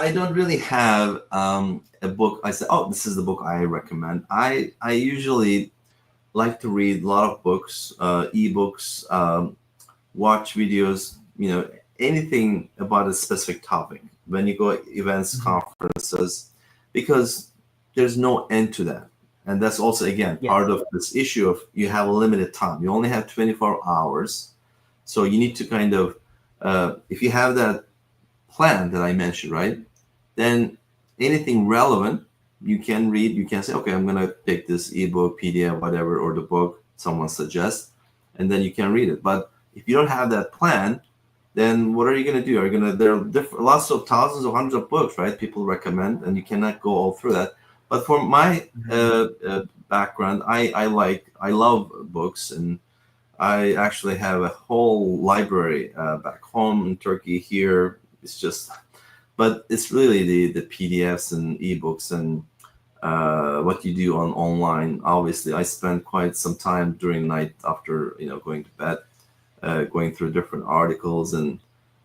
B: I don't really have a book. I said, oh, this is the book I recommend. I usually like to read a lot of books, ebooks, watch videos, anything about a specific topic. When you go events,
A: Mhm.
B: conferences, because there's no end to that. And that's also, again,
A: Yes.
B: part of this issue of you have a limited time. You only have 24 hours. So you need to kind of, if you have that plan that I mentioned, right? Then anything relevant you can read. You can say, okay, I'm gonna pick this ebook, PDF, whatever, or the book someone suggests, and then you can read it. But if you don't have that plan, then what are you gonna do? Are you gonna there are lots of thousands of hundreds of books, right? People recommend, and you cannot go all through that. But for my
A: Mhm.
B: background, I love books, and I actually have a whole library back home in Turkey. Here, it's just, but it's really the PDFs and ebooks and what you do on online. Obviously, I spend quite some time during night after going to bed, going through different articles and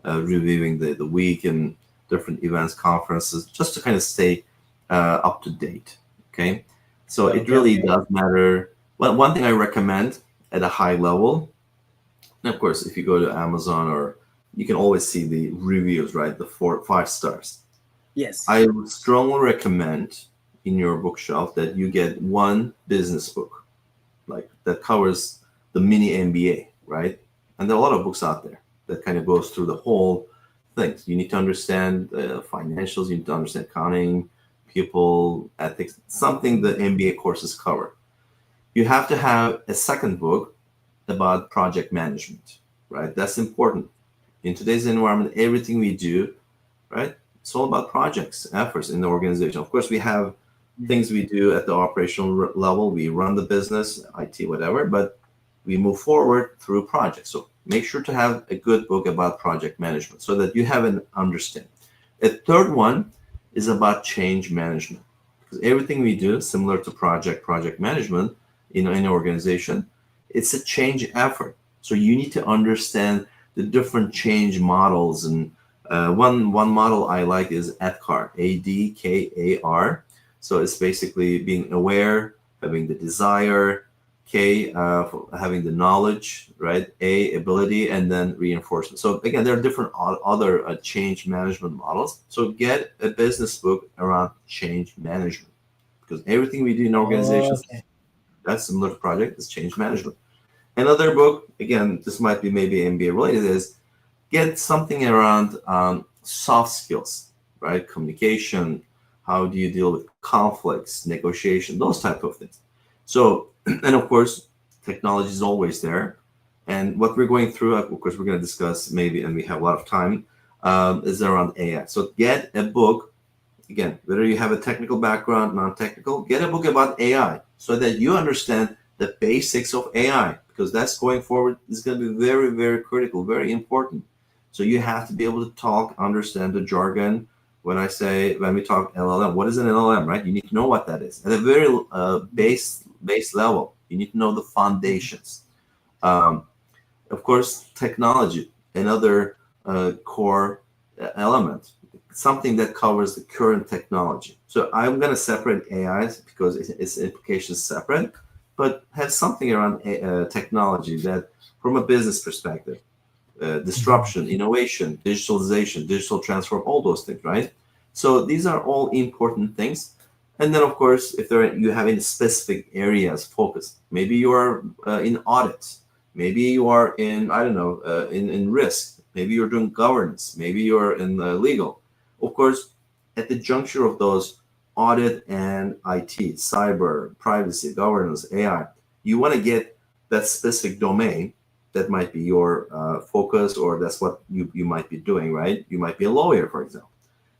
B: reviewing the week and different events, conferences, just to kind of stay up to date. Okay, so it
A: Okay.
B: really does matter. Well, one thing I recommend at a high level, and of course, if you go to Amazon, or you can always see the reviews, right? The 4 5 stars.
A: Yes.
B: I would strongly recommend in your bookshelf that you get one business book, like that covers the mini MBA, right? And there are a lot of books out there that kind of goes through the whole thing. You need to understand financials, you need to understand accounting, people, ethics, something the MBA courses cover. You have to have a second book about project management, right? That's important. In today's environment, everything we do, right? It's all about projects, efforts in the organization. Of course, we have
A: Mhm.
B: things we do at the operational level. We run the business, IT, whatever, but we move forward through projects. So make sure to have a good book about project management so that you have an understanding. A third one is about change management, because everything we do, similar to project management in an organization, it's a change effort. So you need to understand the different change models. And one model I like is ADKAR, ADKAR. So it's basically being aware, having the desire, K, having the knowledge, right? A, ability, and then reinforcement. So again, there are different other change management models. So get a business book around change management, because everything we do in organizations,
A: Okay.
B: that's similar to project, is change management. Another book, again, this might be maybe MBA related, is get something around soft skills, right? Communication, how do you deal with conflicts, negotiation, those type of things. So, and of course, technology is always there. And what we're going through, of course, we're going to discuss maybe, and we have a lot of time, is around AI. So get a book, again, whether you have a technical background, non-technical, get a book about AI so that you understand the basics of AI, because that's going forward is going to be very, very critical, very important. So you have to be able to talk, understand the jargon. When we talk LLM, what is an LLM, right? You need to know what that is at a very base level. You need to know the foundations. Um, of course, technology, another core element, something that covers the current technology. So I'm going to separate AIs because its implications separate, but have something around technology that, from a business perspective, disruption, innovation, digitalization, digital transform, all those things, right? So these are all important things. And then, of course, if you have in specific areas focus, maybe you are in audits, maybe you are in, I don't know, in risk, maybe you're doing governance, maybe you're in legal. Of course, at the juncture of those audit and IT, cyber, privacy, governance, AI, you want to get that specific domain that might be your focus, or that's what you might be doing, right? You might be a lawyer, for example,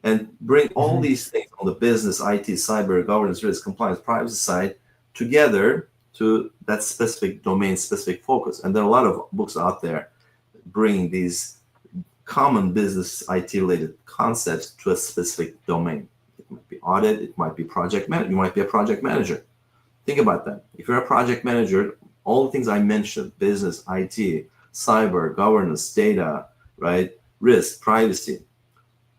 B: and bring all these things on the business, IT, cyber, governance, risk, compliance, privacy side together to that specific domain, specific focus. And there are a lot of books out there bringing these common business IT related concepts to a specific domain. It might be audit, it might be project manager, you might be a project manager. Think about that. If you're a project manager, all the things I mentioned, business, IT, cyber, governance, data, right, risk, privacy,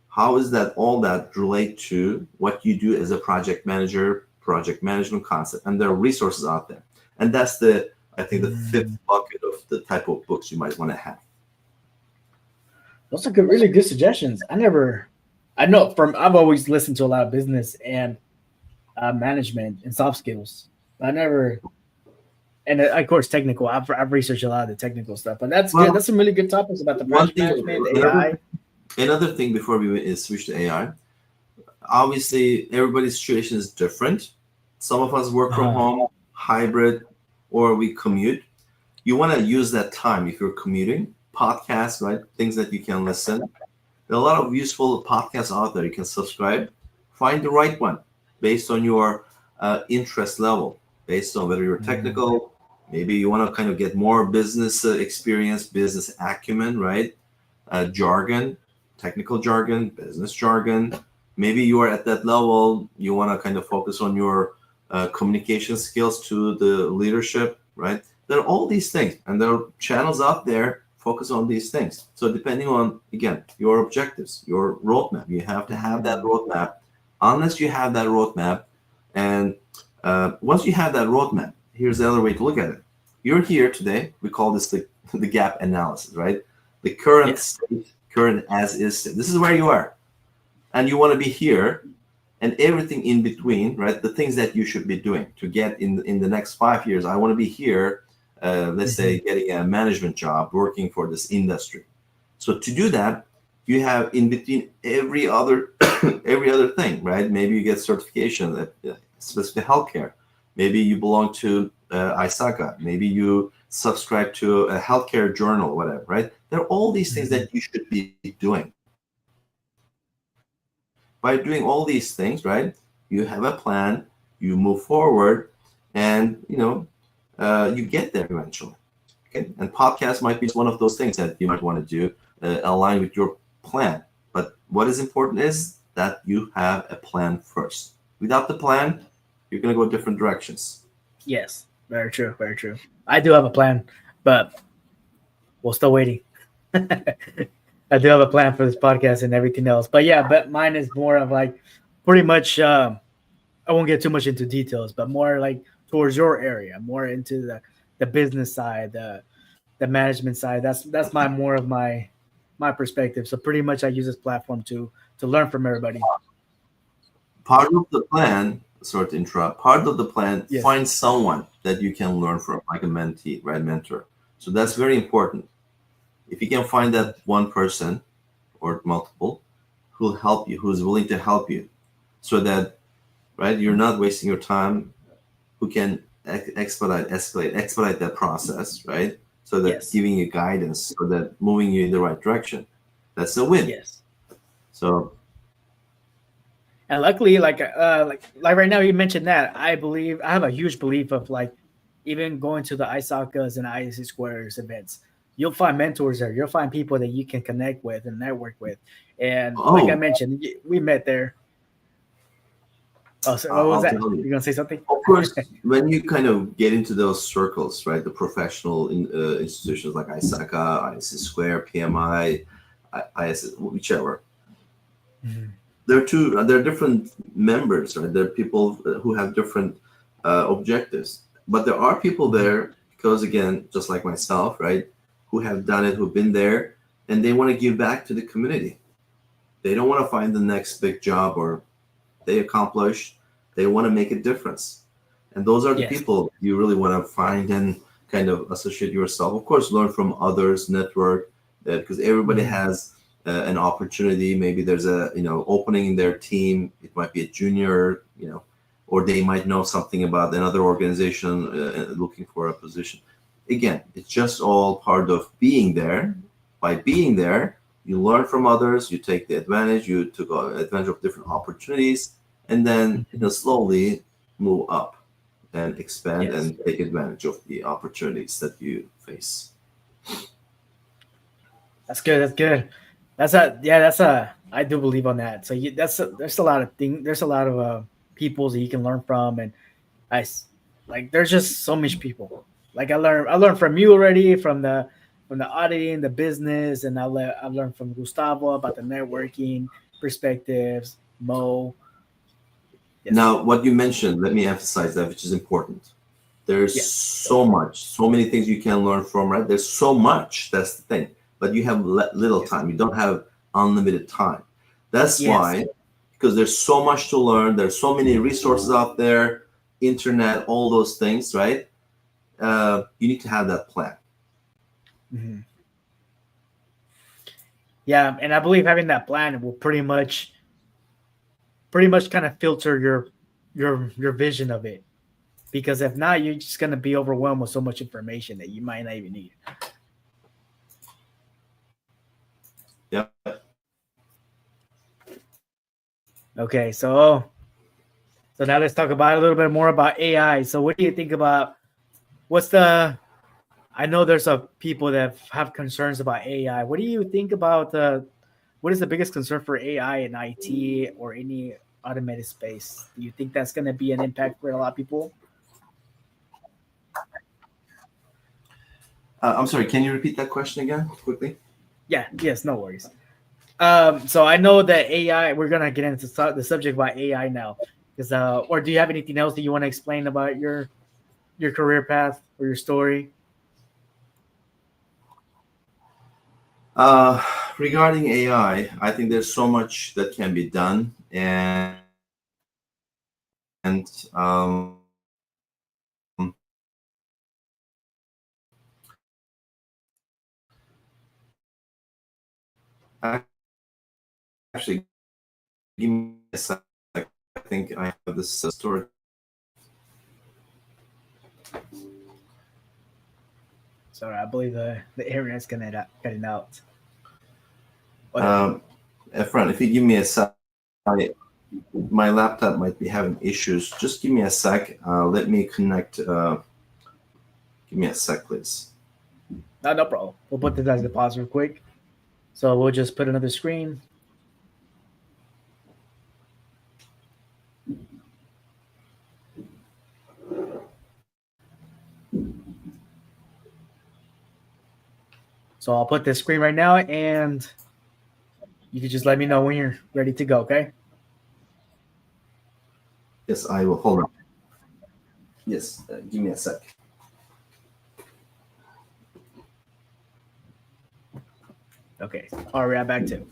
B: how is that all that relate to what you do as a project manager, project management concept? And there are resources out there. And that's I think the fifth bucket of the type of books you might want to have.
A: Those are good, really good suggestions. I know I've always listened to a lot of business and management and soft skills. I never, and of course technical. I've researched a lot of the technical stuff, but that's good. That's some really good topics about the
B: One
A: project
B: thing,
A: management, AI.
B: another thing before we switch to AI, obviously everybody's situation is different. Some of us work from home, hybrid, or we commute. You want to use that time if you're commuting, podcasts, right? Things that you can listen. There are a lot of useful podcasts out there. You can subscribe. Find the right one based on your interest level, based on whether you're technical. Maybe you want to kind of get more business experience, business acumen, right? Jargon, technical jargon, business jargon. Maybe you are at that level. You want to kind of focus on your communication skills to the leadership, right? There are all these things, and there are channels out there focus on these things. So depending on, again, your objectives, your roadmap, you have to have that roadmap. Unless you have that roadmap, and once you have that roadmap, here's the other way to look at it. You're here today. We call this the gap analysis, right? The current state, current as is state. This is where you are, and you want to be here, and everything in between, right? The things that you should be doing to get in the next 5 years. I want to be here. Let's say getting a management job, working for this industry. So to do that, you have in between every other thing, right? Maybe you get certification at specific healthcare. Maybe you belong to ISACA. Maybe you subscribe to a healthcare journal, whatever, right? There are all these things that you should be doing. By doing all these things, right, you have a plan, you move forward, and you get there eventually. Okay? And podcast might be one of those things that you might want to do, align with your plan. But what is important is that you have a plan first. Without the plan, you're going to go different directions.
A: Yes, very true, very true. I do have a plan, but Well, still waiting. I do have a plan for this podcast and everything else, but yeah, but mine is more of like pretty much. I won't get too much into details, but more like towards your area, more into the business side, the management side. That's my more of my perspective. So pretty much, I use this platform to learn from everybody.
B: Part of the plan, sorry to interrupt, part of the plan,
A: Yes.
B: find someone that you can learn from, like a mentee, right? Mentor. So that's very important. If you can find that one person or multiple who'll help you, who's willing to help you, so that, right, you're not wasting your time, who can expedite that process, right? So that
A: Yes.
B: giving you guidance, so that moving you in the right direction. That's a win.
A: Yes.
B: So
A: And luckily, like right now, you mentioned that. I believe I have a huge belief of like even going to the ISACAs and ISC Squares events. You'll find mentors there. You'll find people that you can connect with and network with. And like I
B: oh,
A: mentioned, we met there. Oh, so what was
B: I'll
A: that?
B: tell you.
A: You gonna say something?
B: Of course, when you kind of get into those circles, right, the professional institutions like ISACA, ISC Square, PMI, ISS, whichever,
A: Mhm.
B: there are different members, right? There are people who have different objectives, but there are people there because, again, just like myself, right, who have done it, who've been there, and they want to give back to the community. They don't want to find the next big job or they accomplish. They want to make a difference, and those are the
A: Yes.
B: people you really want to find and kind of associate yourself. Of course, learn from others, network, because everybody
A: Mhm.
B: has an opportunity. Maybe there's a opening in their team. It might be a junior, or they might know something about another organization looking for a position. Again, it's just all part of being there. By being there, you learn from others, you take the advantage, you took advantage of different opportunities, and then
A: Mhm.
B: slowly move up and expand
A: Yes.
B: and take advantage of the opportunities that you face.
A: That's good. That's good. That's a yeah. That's a I do believe on that. So there's a lot of things. There's a lot of peoples that you can learn from, and like there's just so much people. Like I learned from you already from the auditing, the business, and I've learned from Gustavo about the networking perspectives. Mo, yes,
B: Now, what you mentioned, let me emphasize that, which is important. There's
A: yes,
B: so much, so many things you can learn from, right? There's so much. That's the thing. But you have little
A: yes,
B: time. You don't have unlimited time. That's
A: yes,
B: why, because there's so much to learn. There's so many resources out there, internet, all those things, right? You need to have that plan.
A: hmm yeah. And I believe having that plan will pretty much kind of filter your vision of it. Because if not, you're just gonna be overwhelmed with so much information that you might not even need.
B: Yep.
A: Okay, so now let's talk about a little bit more about AI. So what do you think about what's the I know there's a people that have concerns about AI. What do you think about what is the biggest concern for AI in IT or any automated space? Do you think that's going to be an impact for a lot of people?
B: I'm sorry. Can you repeat that question again quickly?
A: Yeah, yes, no worries. So I know that AI. We're gonna get into the subject about AI now, because or do you have anything else that you want to explain about your career path or your story?
B: Uh, Regarding I think there's so much that can be done, and actually, give me a sec. I think I have this story.
A: Sorry, I believe the internet's gonna cutting out. Oh, there we go.
B: Um, Efren, if you give me a sec, my laptop might be having issues. Just give me a sec. Let me connect. Give me a sec, please.
A: No, no problem. We'll put this as the pause real quick. So we'll just put another screen. So I'll put the screen right now, and you can just let me know when you're ready to go. Okay.
B: Yes, I will. Hold on. Yes, give me a sec.
A: Okay. All right, back to.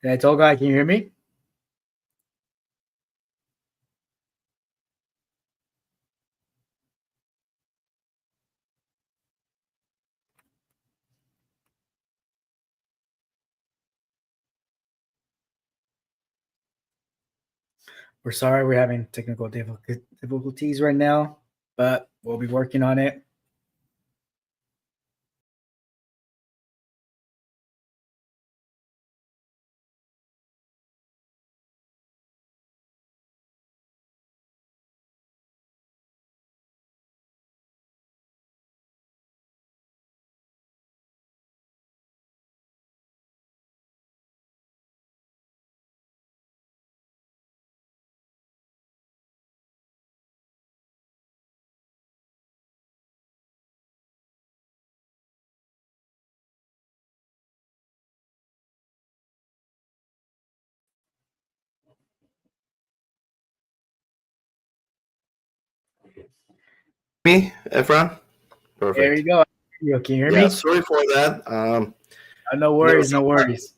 A: Hey, Tolgay, can you hear me? We're sorry we're having technical difficulties right now, but we'll be working on it.
B: Me, Efra?
A: There
B: Perfect.
A: you go. Can you hear
B: Yeah,
A: me?
B: sorry for that.
A: No
B: You know,
A: worries, no worries.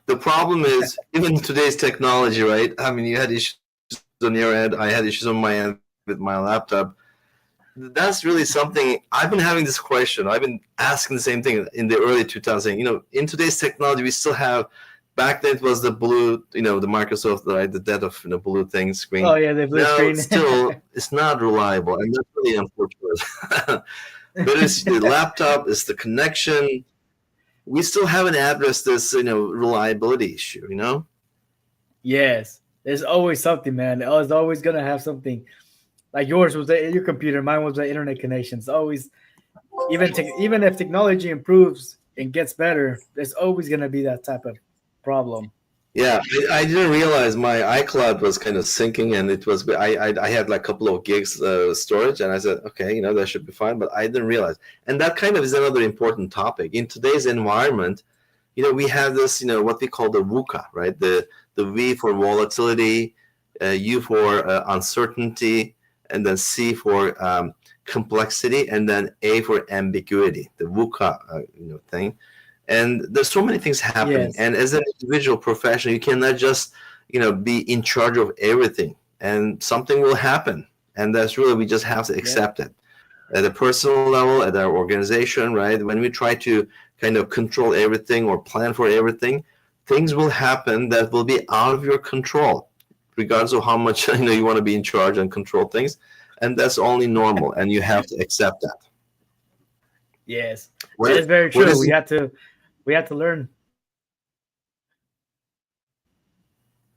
B: the problem is even today's technology, right? I mean, you had issues on your end. I had issues on my end with my laptop. That's really something I've been having this question. I've been asking the same thing in the early 2000s. You know, in today's technology, we still have. Back then, it was the blue, you know, the Microsoft, right, the death of blue thing screen.
A: Oh yeah, the blue
B: Now,
A: screen.
B: still, it's not reliable, and that's really unfortunate. But it's the laptop, it's the connection. We still haven't addressed this, reliability issue.
A: Yes, there's always something, man. I was always gonna have something. Like yours was your computer, mine was the internet connection. It's always even if technology improves and gets better, there's always gonna be that type of problem.
B: Yeah, I didn't realize my iCloud was kind of syncing, and it was I had like a couple of gigs storage, and I said, okay, that should be fine, but I didn't realize, and that kind of is another important topic in today's environment. We have this, what we call the VUCA, right? The V for volatility, U for uncertainty, and then C for complexity, and then A for ambiguity. The VUCA, thing. And there's so many things happening.
A: Yes.
B: And as an individual professional, you cannot just, be in charge of everything. And something will happen. And that's really, we just have to accept it. At a personal level, at our organization, right? When we try to kind of control everything or plan for everything, things will happen that will be out of your control, regardless of how much you want to be in charge and control things. And that's only normal, and you have to accept that.
A: Yes, that is very true. We have to learn.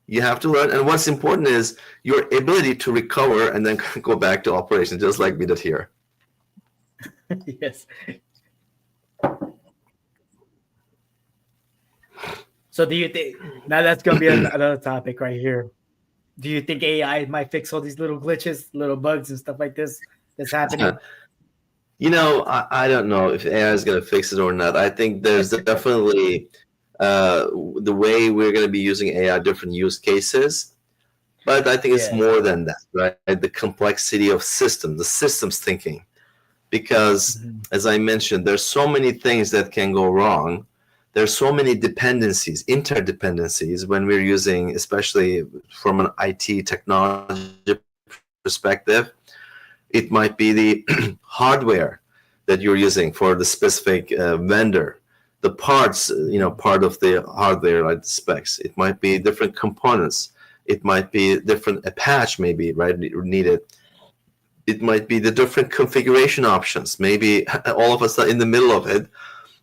B: You have to learn, and what's important is your ability to recover and then go back to operation, just like we did here.
A: Yes. So do you think now that's going to be another topic right here? Do you think AI might fix all these little glitches, little bugs, and stuff like this that's happening?
B: I don't know if AI is going to fix it or not. I think there's definitely the way we're going to be using AI, different use cases. But I think it's more than that, right? The complexity of the systems thinking. Because, as I mentioned, there's so many things that can go wrong. There's so many dependencies, interdependencies, when we're using, especially from an IT technology perspective. It might be the hardware that you're using for the specific vendor, the parts, part of the hardware, like the specs. It might be different components. It might be different patch, maybe, right, needed. It might be the different configuration options. Maybe all of us are in the middle of it,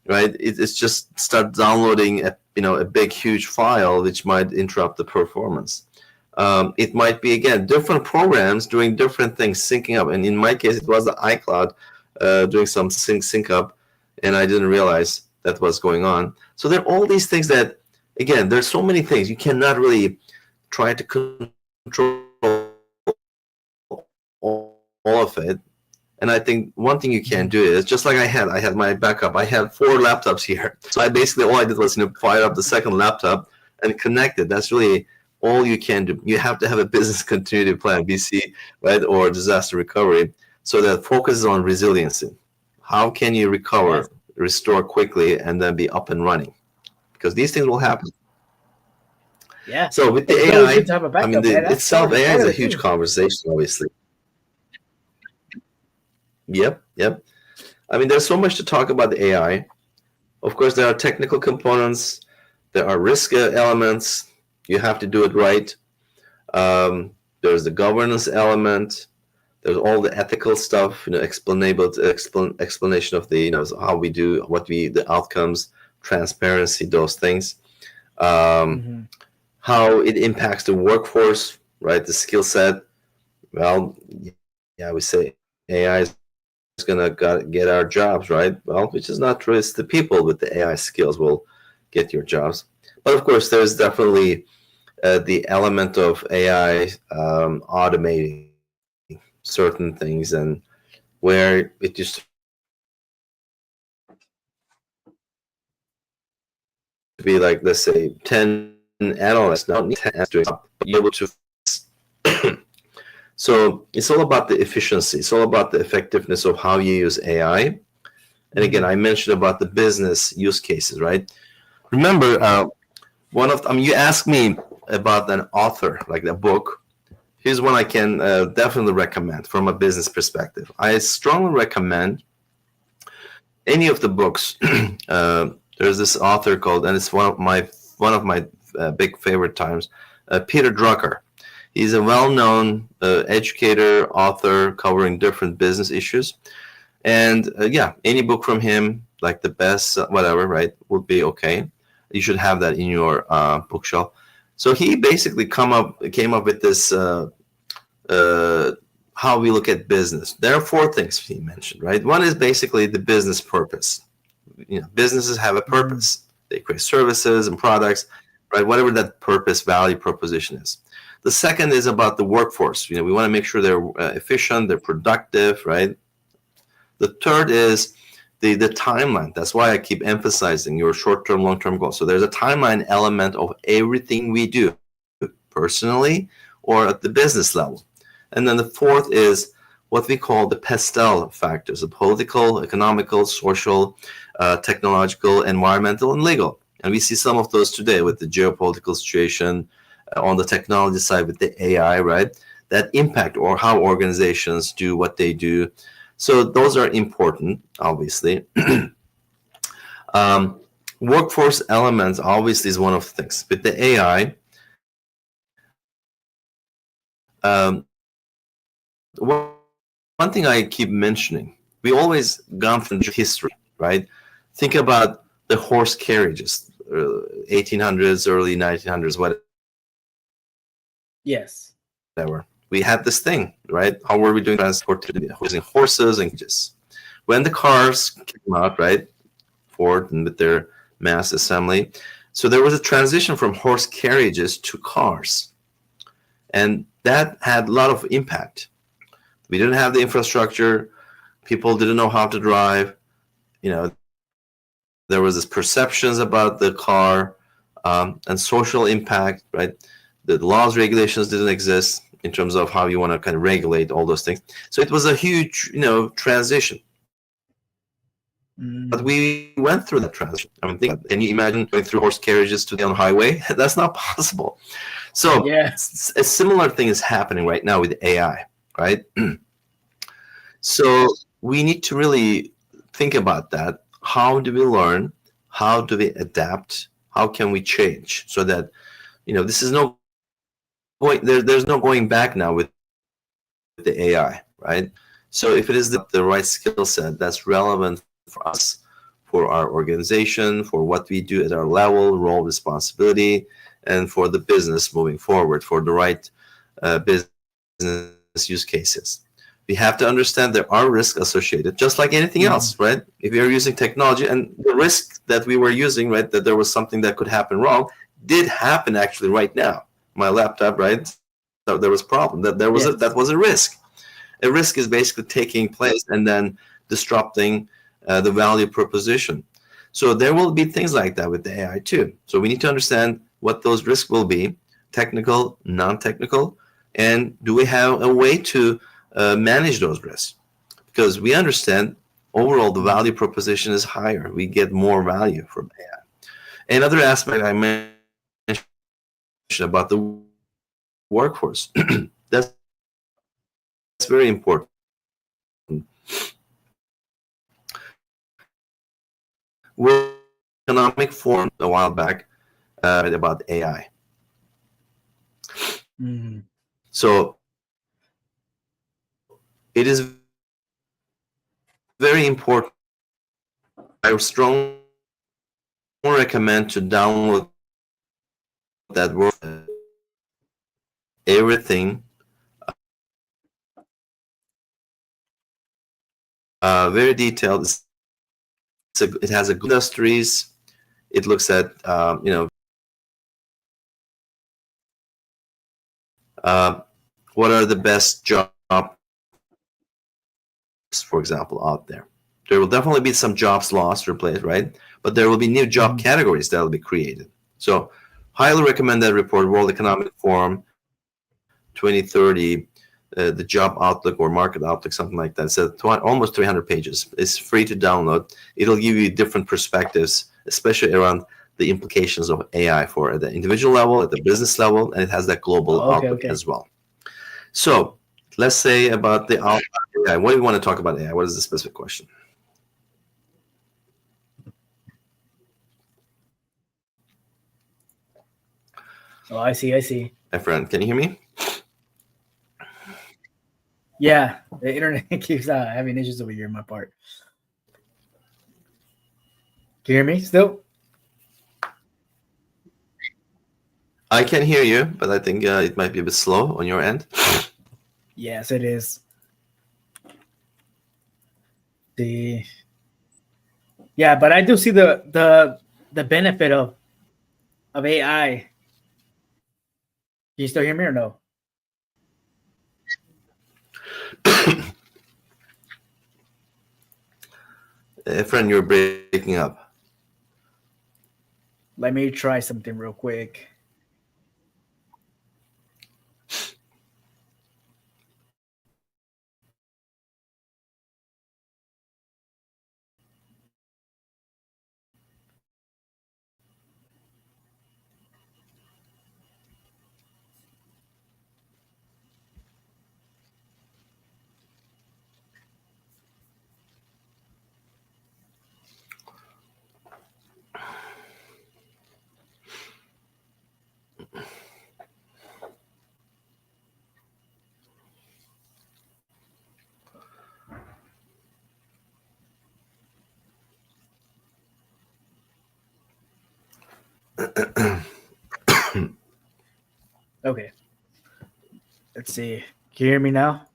B: right? It's just start downloading a big, huge file, which might interrupt the performance. It might be, again, different programs doing different things, syncing up. And in my case, it was the iCloud doing some sync up, and I didn't realize that was going on. So there are all these things that, again, there's so many things. You cannot really try to control all of it. And I think one thing you can do is, just like I had my backup. I had 4 laptops here. So all I did was fire up the second laptop and connect it. That's really all you can do. You have to have a business continuity plan, BC, right, or disaster recovery, so that focuses on resiliency. How can you recover, restore quickly, and then be up and running? Because these things will happen.
A: Yeah,
C: So with the
A: it's always good
C: AI,
A: to have a
C: I mean,
A: backup, man. That's
C: itself, AI
A: part
C: is
A: of
C: a
A: it
C: huge
A: too.
C: conversation, obviously. Yep, yep. I mean, there's so much to talk about the AI. Of course, there are technical components, there are risk elements. You have to do it right. There's the governance element. There's all the ethical stuff, explanation of the, how we do what we, the outcomes, transparency, those things. Um,
A: Hmm.
C: how it impacts the workforce, right? The skill set. Well, yeah, we say AI is going to get our jobs, right? Well, which is not true. It's the people with the AI skills will get your jobs. But of course, there's definitely the element of AI automating certain things, and where it used to be like, let's say, 10 analysts now need 10 doing, but you're able to. So it's all about the efficiency. It's all about the effectiveness of how you use AI. And again, I mentioned about the business use cases, right? Remember, I mean, you asked me about an author, like a book. Here's one I can definitely recommend from a business perspective. I strongly recommend any of the books. There's this author called, and it's one of my big favorite times, Peter Drucker. He's a well-known educator, author covering different business issues. And yeah, any book from him, like the best, whatever, right, would be okay. You should have that in your bookshelf. So he basically came up with this how we look at business. There are four things he mentioned, right? One is basically the business purpose. Businesses have a purpose. They create services and products, right? Whatever that purpose value proposition is. The second is about the workforce. We want to make sure they're efficient, they're productive, right? The third is the timeline. That's why I keep emphasizing your short-term, long-term goals. So there's a timeline element of everything we do, personally or at the business level. And then the fourth is what we call the PESTEL factors: the political, economical, social, technological, environmental, and legal. And we see some of those today with the geopolitical situation, on the technology side with the AI, right? That impact or how organizations do what they do. So those are important, obviously. Workforce elements obviously is one of the things. With the AI, one thing I keep mentioning, we always gone through history, right? Think about the horse carriages, 1800s, early 1900s, whatever.
A: Yes.
C: We had this thing, right? How were we doing transport using horses and just when the cars came out, right? Ford and with their mass assembly. So there was a transition from horse carriages to cars. And that had a lot of impact. We didn't have the infrastructure. People didn't know how to drive. There was this perceptions about the car, and social impact, right? The laws, regulations didn't exist in terms of how you want to kind of regulate all those things. So it was a huge, transition. But we went through that transition. I mean, can you imagine going through horse carriages to the on highway? That's not possible. So
A: Yeah.
C: a similar thing is happening right now with AI, right? So we need to really think about that. How do we learn? How do we adapt? How can we change so that this is no point. There's no going back now with the AI, right? So if it is the right skill set that's relevant for us, for our organization, for what we do at our level, role, responsibility, and for the business moving forward, for the right business use cases. We have to understand there are risks associated, just like anything else, right? If you're using technology, and the risk that we were using, right, that there was something that could happen wrong, did happen actually right now. My laptop, right? So there was a problem. That was a risk. A risk is basically taking place and then disrupting the value proposition. So there will be things like that with the AI too. So we need to understand what those risks will be, technical, non-technical, and do we have a way to manage those risks? Because we understand overall the value proposition is higher. We get more value from AI. Another aspect I mentioned about the workforce. That's very important. World Economic Forum a while back about AI.
A: Mm-hmm.
C: So it is very important. I strongly recommend to download that work. Everything very detailed. It has a good industries. It looks at what are the best jobs, for example, out there. There will definitely be some jobs lost, replaced, right? But there will be new job categories that will be created. So highly recommend that report, World Economic Forum 2030, the job outlook or market outlook, something like that. So almost 300 pages. It's free to download. It'll give you different perspectives, especially around the implications of AI for at the individual level, at the business level, and it has that global outlook as well. So let's say about the AI. What do you want to talk about AI? What is the specific question?
A: Oh, I see.
C: My friend, can you hear me?
A: Yeah, the internet keeps having issues over here in my part. Can you hear me still?
C: I can hear you, but I think it might be a bit slow on your end.
A: Yes, it is. Yeah, but I do see the benefit of AI. Can you still hear me or no?
C: Friend, you're breaking up.
A: Let me try something real quick. Okay. Let's see. Can you hear me now?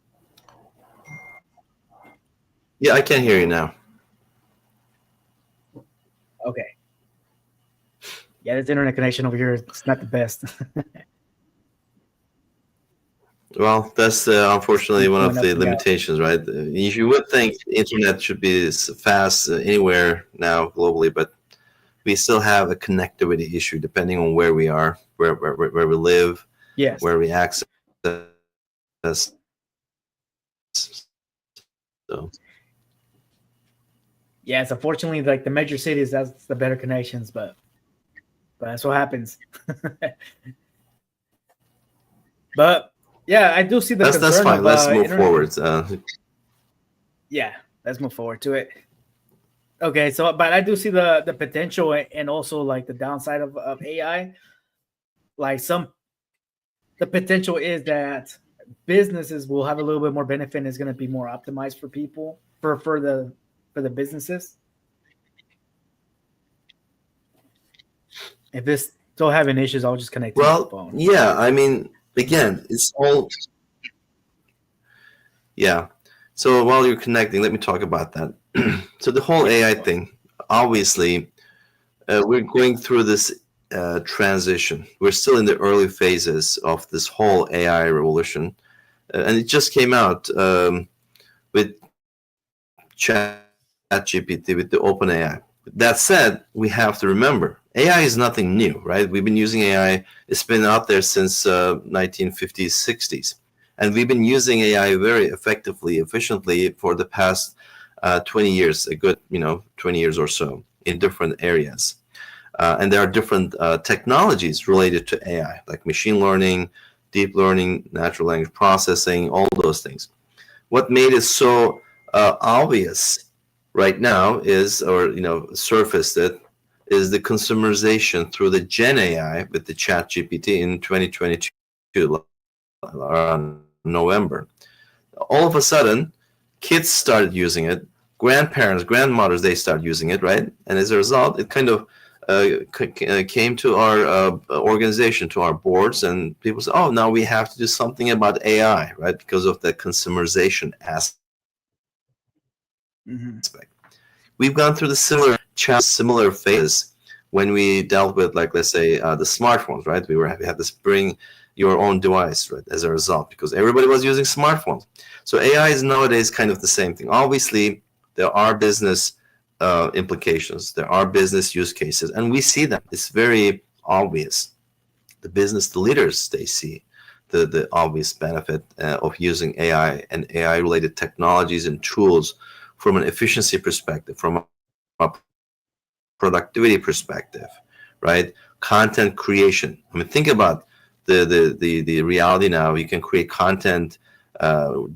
C: Yeah, I can hear you now.
A: Okay. Yeah, this internet connection over here, it's not the best.
C: Well, that's unfortunately one of the limitations, right? You would think the internet should be as fast anywhere now globally, but we still have a connectivity issue depending on where we are, where we live,
A: Yes.
C: where we access. So.
A: Yes, unfortunately, like the major cities, that's the better connections, but that's what happens. But yeah, I do see the concern.
C: That's fine. Let's move
A: internet.
C: forward.
A: Yeah, let's move forward to it. Okay, so but I do see the potential and also like the downside of AI. Like the potential is that businesses will have a little bit more benefit and it's going to be more optimized for people for the businesses. If it's still having issues, I'll just connect to my phone.
C: Yeah, I mean, again, it's all. Yeah. So while you're connecting, let me talk about that. So the whole AI thing, obviously, we're going through this transition. We're still in the early phases of this whole AI revolution. And it just came out with ChatGPT, with the OpenAI. That said, we have to remember, AI is nothing new, right? We've been using AI. It's been out there since 1950s, 60s. And we've been using AI very effectively, efficiently for the past 20 years, a good, 20 years or so in different areas. And there are different technologies related to AI, like machine learning, deep learning, natural language processing, all those things. What made it so obvious right now is, or surfaced it, is the consumerization through the Gen AI with the Chat GPT in 2022, around November. All of a sudden, kids started using it, grandparents, grandmothers, they started using it, right? And as a result, it kind of came to our organization, to our boards, and people said, oh, now we have to do something about AI, right? Because of the consumerization aspect. We've gone through the similar phases when we dealt with, like, let's say, the smartphones, right? We had this bring your own device, right, as a result, because everybody was using smartphones. So AI is nowadays kind of the same thing. Obviously, there are business implications, there are business use cases, and we see them. It's very obvious. The leaders, they see the obvious benefit of using AI and AI-related technologies and tools from an efficiency perspective, from a productivity perspective, right? Content creation. I mean, think about the reality now. You can create content,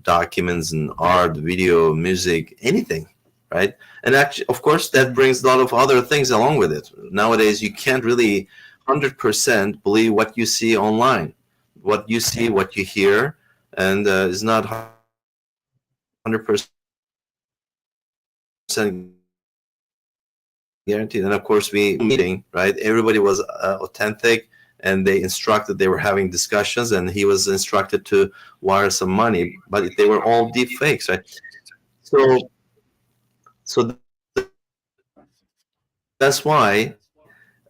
C: documents and art, video, music, anything, right? And actually, of course, that brings a lot of other things along with it. Nowadays, you can't really 100% believe what you see online, what you see, what you hear, and is not 100% guaranteed. And of course, meeting, right? Everybody was authentic, and they were having discussions, and he was instructed to wire some money, but they were all deep fakes, right? So that's why,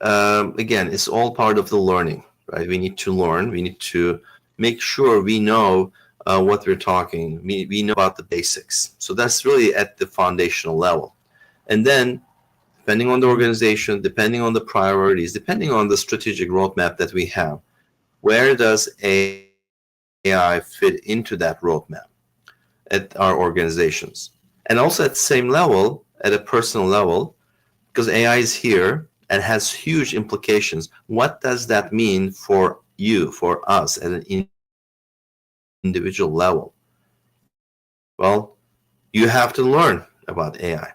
C: again, it's all part of the learning, right? We need to learn. We need to make sure we know what we're talking. We know about the basics. So that's really at the foundational level. And then, depending on the organization, depending on the priorities, depending on the strategic roadmap that we have, where does AI fit into that roadmap at our organizations? And also at the same level, at a personal level, because AI is here and has huge implications. What does that mean for you, for us at an individual level? Well, you have to learn about AI.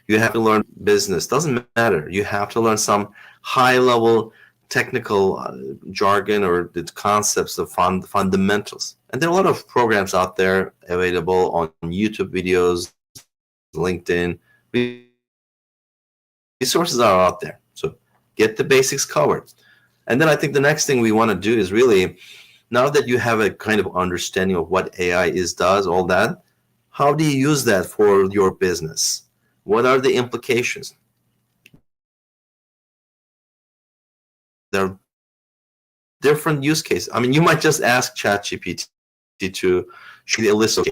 C: You have to learn business. Doesn't matter. You have to learn some high-level technical jargon or the concepts of fundamentals. And there are a lot of programs out there available on YouTube videos, LinkedIn. Resources are out there. So get the basics covered. And then I think the next thing we want to do is really, now that you have a kind of understanding of what AI does, all that, how do you use that for your business? What are the implications? There are different use cases. I mean, you might just ask ChatGPT to show you a list of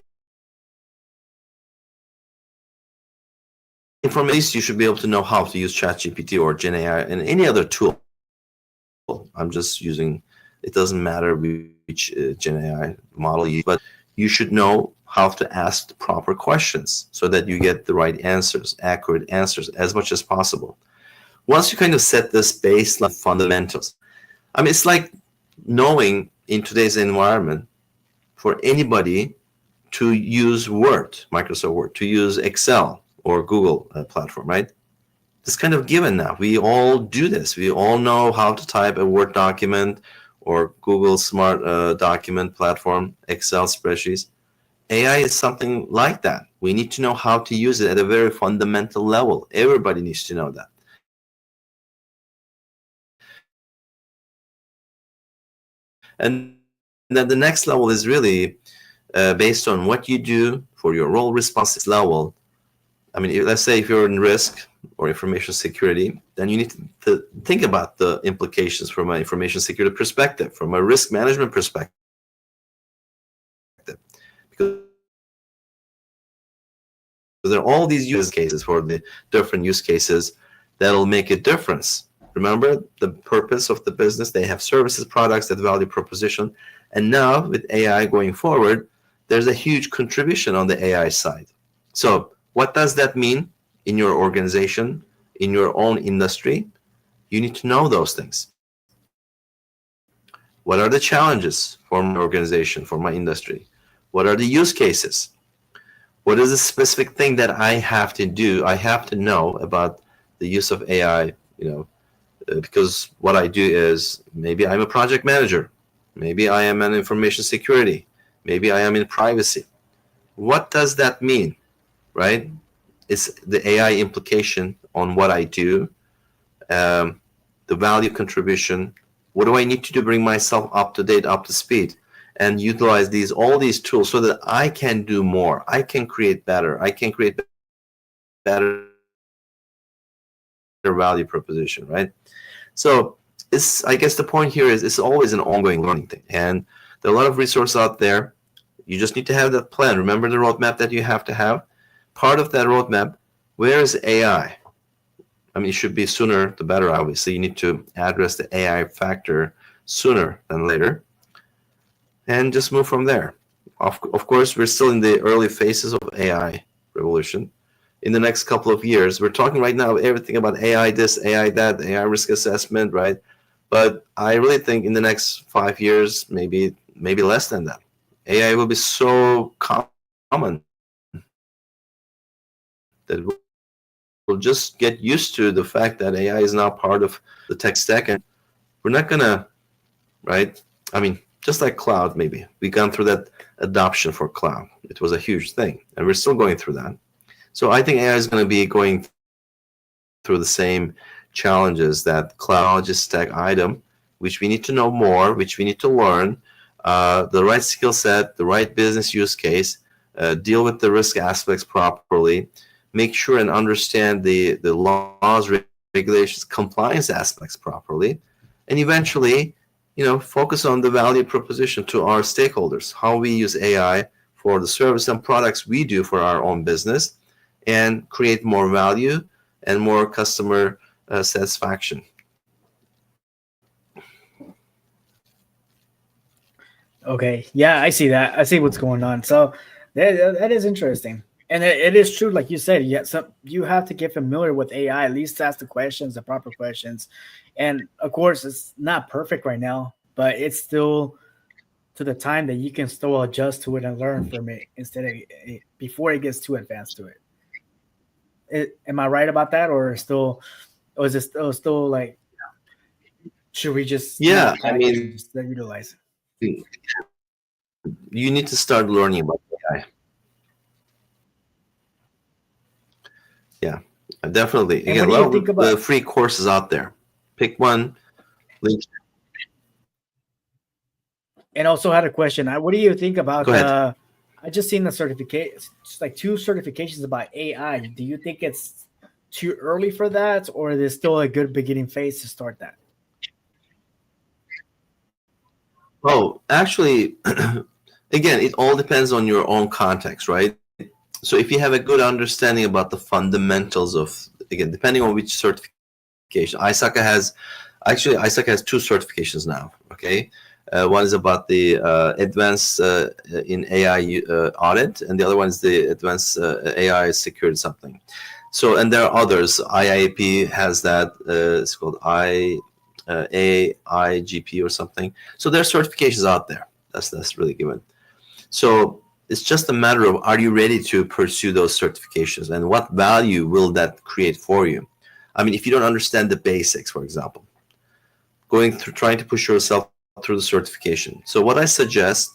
C: information. You should be able to know how to use ChatGPT or Gen AI and any other tool. I'm just using, it doesn't matter which Gen AI model you use, but you should know how to ask the proper questions so that you get the right answers, accurate answers as much as possible. Once you kind of set this baseline fundamentals, I mean, it's like knowing in today's environment for anybody to use Word, Microsoft Word, to use Excel or Google platform, right? It's kind of given now. We all do this. We all know how to type a Word document or Google Smart document platform, Excel spreadsheets. AI is something like that. We need to know how to use it at a very fundamental level. Everybody needs to know that. And then the next level is really based on what you do for your role response level. I mean, let's say if you're in risk or information security, then you need to think about the implications from an information security perspective, from a risk management perspective. Because there are all these use cases for the different use cases that'll make a difference. Remember the purpose of the business. They have services, products, that value proposition. And now with AI going forward, there's a huge contribution on the AI side. So what does that mean in your organization, in your own industry? You need to know those things. What are the challenges for my organization, for my industry? What are the use cases? What is the specific thing that I have to do? I have to know about the use of AI, because what I do is, maybe I'm a project manager. Maybe I am in information security. Maybe I am in privacy. What does that mean, right? It's the AI implication on what I do, the value contribution. What do I need to do to bring myself up to date, up to speed, and utilize all these tools so that I can do more. I can create better. I can create better value proposition, right? So I guess the point here is it's always an ongoing learning thing. And there are a lot of resources out there. You just need to have that plan. Remember the roadmap that you have to have. Part of that roadmap, where is AI? I mean, it should be sooner the better, obviously. You need to address the AI factor sooner than later, and just move from there. Of course, we're still in the early phases of AI revolution. In the next couple of years, we're talking right now everything about AI this, AI that, AI risk assessment, right? But I really think in the next 5 years, maybe less than that, AI will be so common that we'll just get used to the fact that AI is now part of the tech stack, and we're not gonna, right? I mean, just like cloud, maybe we've gone through that adoption for cloud. It was a huge thing, and we're still going through that. So I think AI is going to be going through the same challenges that cloud stack item, which we need to know more, which we need to learn, the right skill set, the right business use case, deal with the risk aspects properly, make sure and understand the laws, regulations, compliance aspects properly, and eventually, focus on the value proposition to our stakeholders, how we use AI for the service and products we do for our own business, and create more value and more customer satisfaction.
A: Okay, yeah, I see that. I see what's going on. So that is interesting, and it is true, like you said. Yeah, so you have to get familiar with AI, at least ask the questions, the proper questions, and of course, it's not perfect right now, but it's still to the time that you can still adjust to it and learn from it instead of before it gets too advanced to it. Am I right about that, or is it still like, should we just
C: Yeah, I mean,
A: just utilize
C: you need to start learning about AI. Yeah, definitely.
A: And what
C: Again,
A: do
C: a
A: you
C: lot
A: think
C: of
A: about?
C: free courses out there. Pick one, link.
A: And also had a question. What do you think
C: Go
A: about?
C: ahead.
A: I just seen the certificate, like 2 certifications about AI. Do you think it's too early for that, or is it still a good beginning phase to start that?
C: Oh, actually, again, it all depends on your own context, right? So if you have a good understanding about the fundamentals of, again, depending on which certification, ISACA has 2 certifications now. Okay, one is about the advanced in AI audit, and the other one is the advanced AI security something. So, and there are others. IIP has that. It's called AIGP or something. So there are certifications out there. That's really given. So it's just a matter of, are you ready to pursue those certifications, and what value will that create for you? I mean, if you don't understand the basics, for example, trying to push yourself through the certification. So what I suggest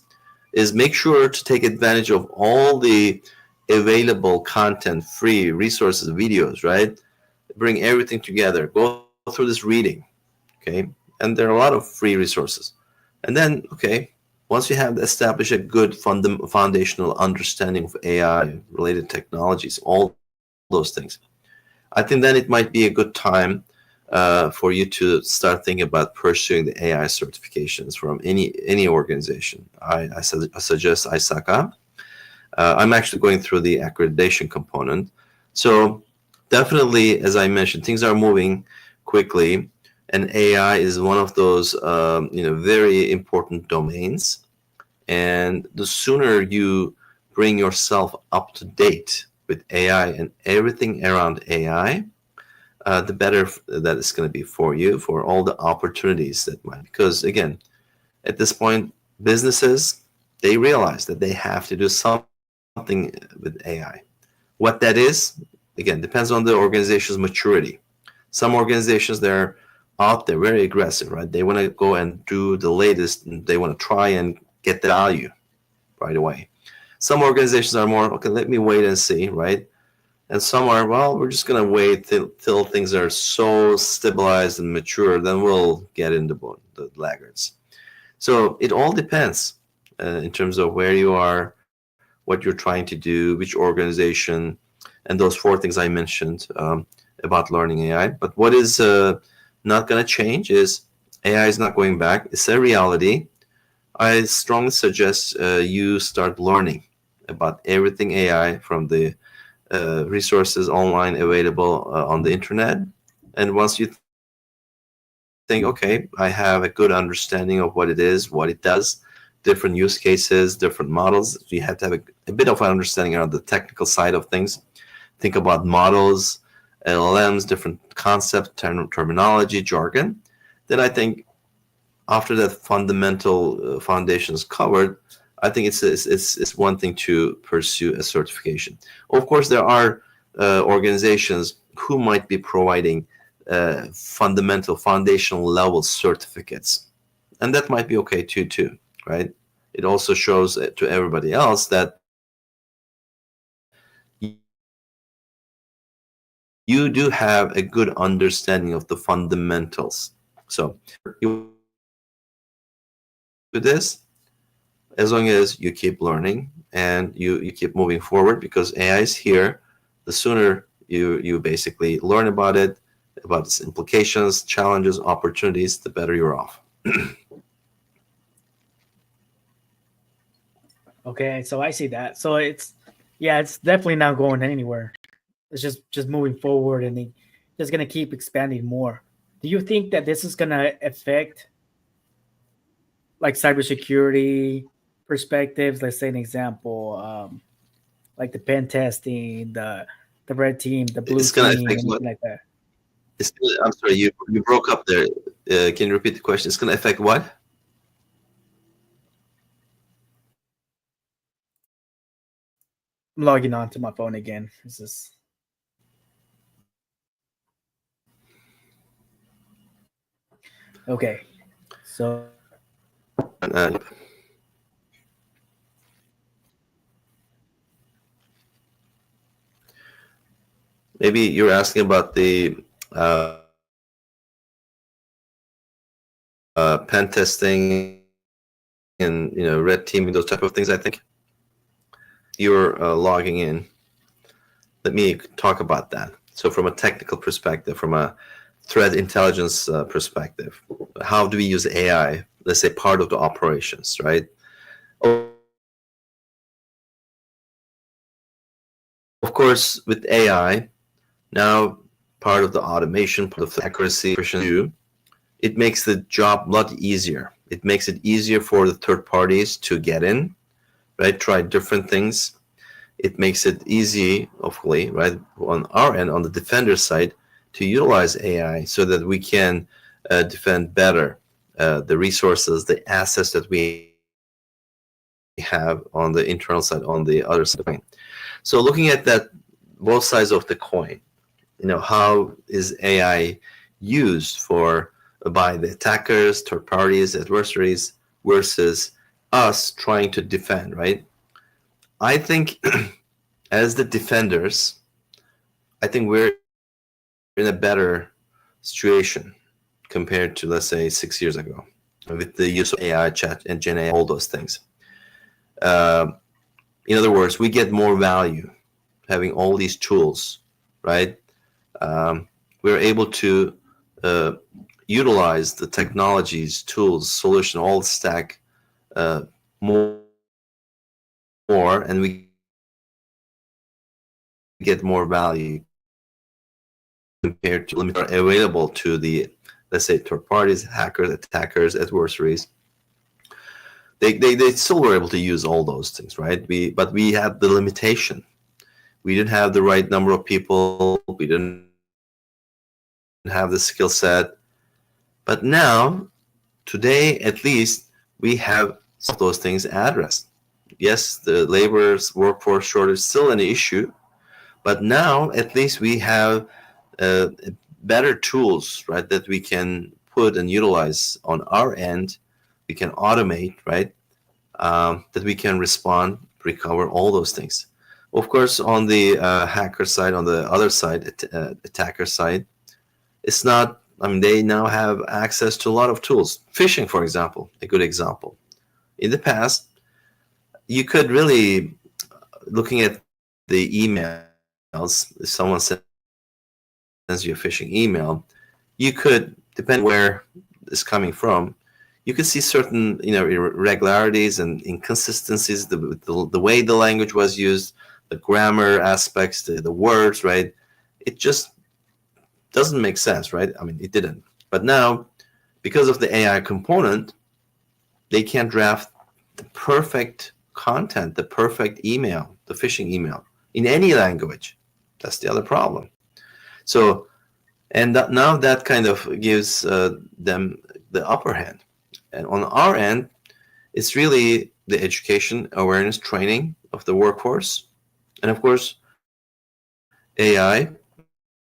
C: is make sure to take advantage of all the available content, free resources, videos, right? Bring everything together. Go through this reading, okay? And there are a lot of free resources. And then, okay, once you have established a good foundational understanding of AI-related technologies, all those things, I think then it might be a good time for you to start thinking about pursuing the AI certifications from any organization. I suggest ISACA. I'm actually going through the accreditation component. So definitely, as I mentioned, things are moving quickly, and AI is one of those very important domains. And the sooner you bring yourself up to date with AI and everything around AI, the better that it's going to be for you, for all the opportunities that might. Because again, at this point, businesses, they realize that they have to do something with AI. What that is, again, depends on the organization's maturity. Some organizations, they're out there very aggressive, right? They want to go and do the latest, and they want to try and get the value right away. Some organizations are more, okay, let me wait and see, right? And some are, well, we're just going to wait till things are so stabilized and mature, then we'll get in the laggards. So it all depends in terms of where you are, what you're trying to do, which organization, and those 4 things I mentioned about learning AI. But what is not going to change is AI is not going back. It's a reality. I strongly suggest you start learning about everything AI from the resources online available on the internet. And once you think, okay, I have a good understanding of what it is, what it does, different use cases, different models, you have to have a bit of an understanding on the technical side of things. Think about models, LLMs, different concepts, terminology, jargon. Then I think after that fundamental foundation is covered, I think it's one thing to pursue a certification. Of course, there are organizations who might be providing fundamental, foundational level certificates, and that might be okay too, right? It also shows to everybody else that you do have a good understanding of the fundamentals. So you do this as long as you keep learning and you keep moving forward, because AI is here. The sooner you basically learn about it, about its implications, challenges, opportunities, the better you're off.
A: Okay, so I see that. So it's definitely not going anywhere. It's just moving forward, and just gonna keep expanding more. Do you think that this is gonna affect like cybersecurity perspectives? Let's say an example, like the pen testing, the red team, the blue
C: It's going to
A: team,
C: affect
A: anything
C: what?
A: like that.
C: I'm sorry, you broke up there. Can you repeat the question? It's going to affect what?
A: I'm logging on to my phone again. This is okay. So
C: Maybe you're asking about the pen testing and red teaming, those type of things. I think you're logging in. Let me talk about that. So from a technical perspective, from a threat intelligence perspective, how do we use AI? Let's say part of the operations, right? Of course, with AI, now part of the automation, part of the accuracy, it makes the job a lot easier. It makes it easier for the third parties to get in, right? Try different things. It makes it easy, hopefully, right, on our end, on the defender side, to utilize AI so that we can defend better the resources, the assets that we have on the internal side, on the other side. So looking at that, both sides of the coin, how is AI used by the attackers, third parties, adversaries, versus us trying to defend, right? I think as the defenders, I think we're in a better situation compared to, let's say, 6 years ago with the use of AI, chat, and Gen AI, all those things. In other words, we get more value having all these tools, right? We're able to utilize the technologies, tools, solution, all stack more, and we get more value compared to limits are available to the, let's say, third parties, hackers, attackers, adversaries. They still were able to use all those things, right? But we had the limitation. We didn't have the right number of people. We didn't have the skill set. But now, today at least, we have some of those things addressed. Yes, the labor's workforce shortage is still an issue, but now at least we have uh, better tools, right, that we can put and utilize on our end. We can automate, right, that we can respond, recover, all those things. Of course, on the hacker side, on the other side, attacker side, it's not, I mean, they now have access to a lot of tools. Phishing, for example, a good example. In the past, you could really, looking at the emails, if someone sends you a phishing email, you could, depending where it's coming from, you could see certain, irregularities and inconsistencies, the way the language was used, the grammar aspects, the words, right? It just doesn't make sense, right? I mean, it didn't. But now, because of the AI component, they can draft the perfect content, the perfect email, the phishing email in any language. That's the other problem. So, and now that kind of gives them the upper hand. And on our end, it's really the education, awareness, training of the workforce. And of course, AI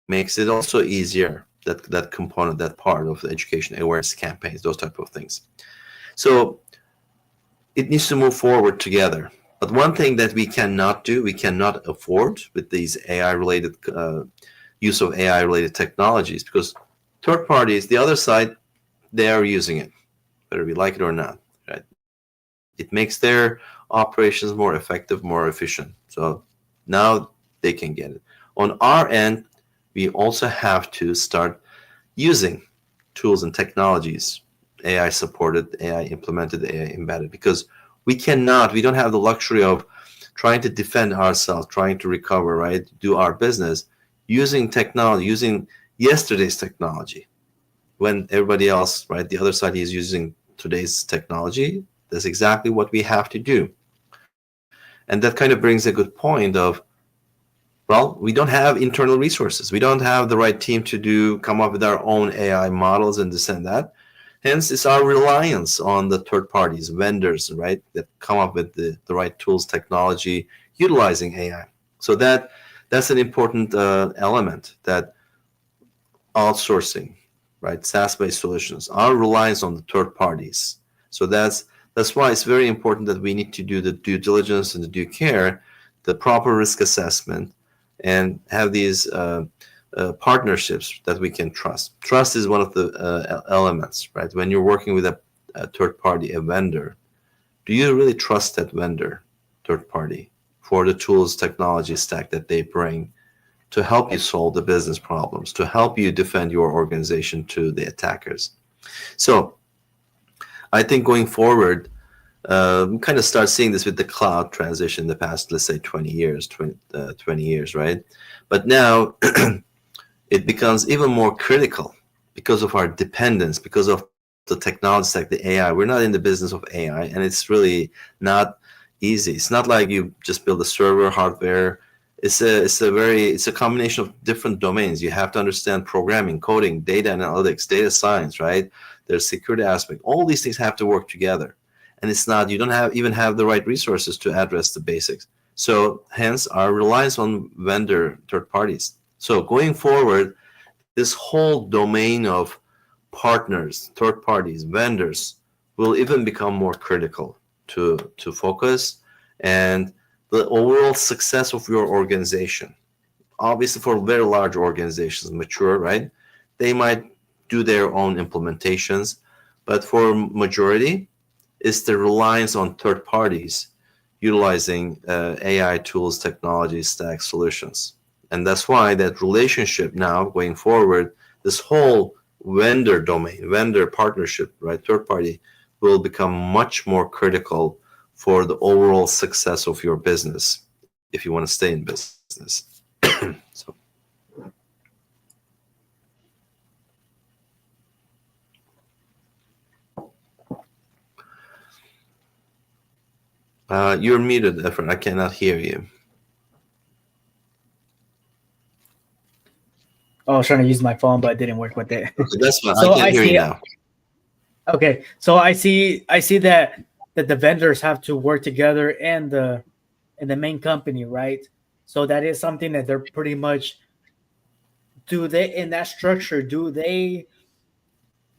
C: makes it also easier, that component, that part of the education, awareness campaigns, those type of things. So it needs to move forward together. But one thing that we cannot do, we cannot afford with these AI-related use of AI-related technologies, because third parties, the other side, they are using it, whether we like it or not. Right? It makes their operations more effective, more efficient. So now they can get it. On our end, we also have to start using tools and technologies, AI supported, AI implemented, AI embedded, because we don't have the luxury of trying to defend ourselves, trying to recover, right? Do our business using technology, using yesterday's technology, when everybody else, right, the other side is using today's technology. That's exactly what we have to do. And that kind of brings a good point of, well, we don't have internal resources. We don't have the right team to come up with our own AI models and this and that. Hence, it's our reliance on the third parties, vendors, right, that come up with the right tools, technology, utilizing AI. So that's an important element, that outsourcing, right, SaaS-based solutions, our reliance on the third parties. So that's why it's very important that we need to do the due diligence and the due care, the proper risk assessment, and have these partnerships that we can trust. Trust is one of the elements, right? When you're working with a third party, a vendor, do you really trust that vendor, third party, for the tools, technology stack that they bring to help you solve the business problems, to help you defend your organization to the attackers? So I think going forward, kind of start seeing this with the cloud transition in the past, let's say 20 years, right? But now it becomes even more critical because of our dependence, because of the technology stack, the AI. We're not in the business of AI, and it's really not easy. It's not like you just build a server, hardware. It's a combination of different domains. You have to understand programming, coding, data analytics, data science, right? There's security aspect. All these things have to work together. And it's not, you don't even have the right resources to address the basics. So hence our reliance on vendor, third parties. So going forward, this whole domain of partners, third parties, vendors will even become more critical to focus, and the overall success of your organization. Obviously, for very large organizations, mature, right? They might do their own implementations, but for majority, it's the reliance on third parties utilizing AI tools, technology stack solutions. And that's why that relationship now going forward, this whole vendor domain, vendor partnership, right, third party, will become much more critical for the overall success of your business if you want to stay in business. So. You're muted, Efren. I cannot hear you.
A: Oh, was trying to use my phone, but it didn't work with it.
C: That's fine.
A: So
C: I can
A: I
C: hear
A: see
C: you now.
A: Okay, so I see that the vendors have to work together and the main company, right? So that is something that they're pretty much do they in that structure, do the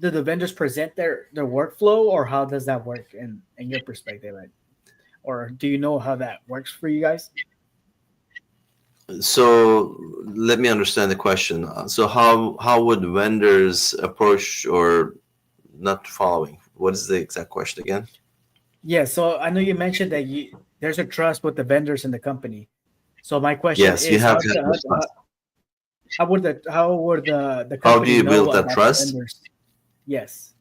A: vendors present their workflow, or how does that work in your perspective? Like, or do you know how that works for you guys?
C: So let me understand the question. So how would vendors approach or not following? What is the exact question again?
A: Yeah, so I know you mentioned that there's a trust with the vendors in the company. So my question
C: Yes, you
A: is,
C: have to have trust.
A: how would the
C: How do
A: company
C: you
A: know
C: build that
A: about the
C: trust?
A: vendors? Yes,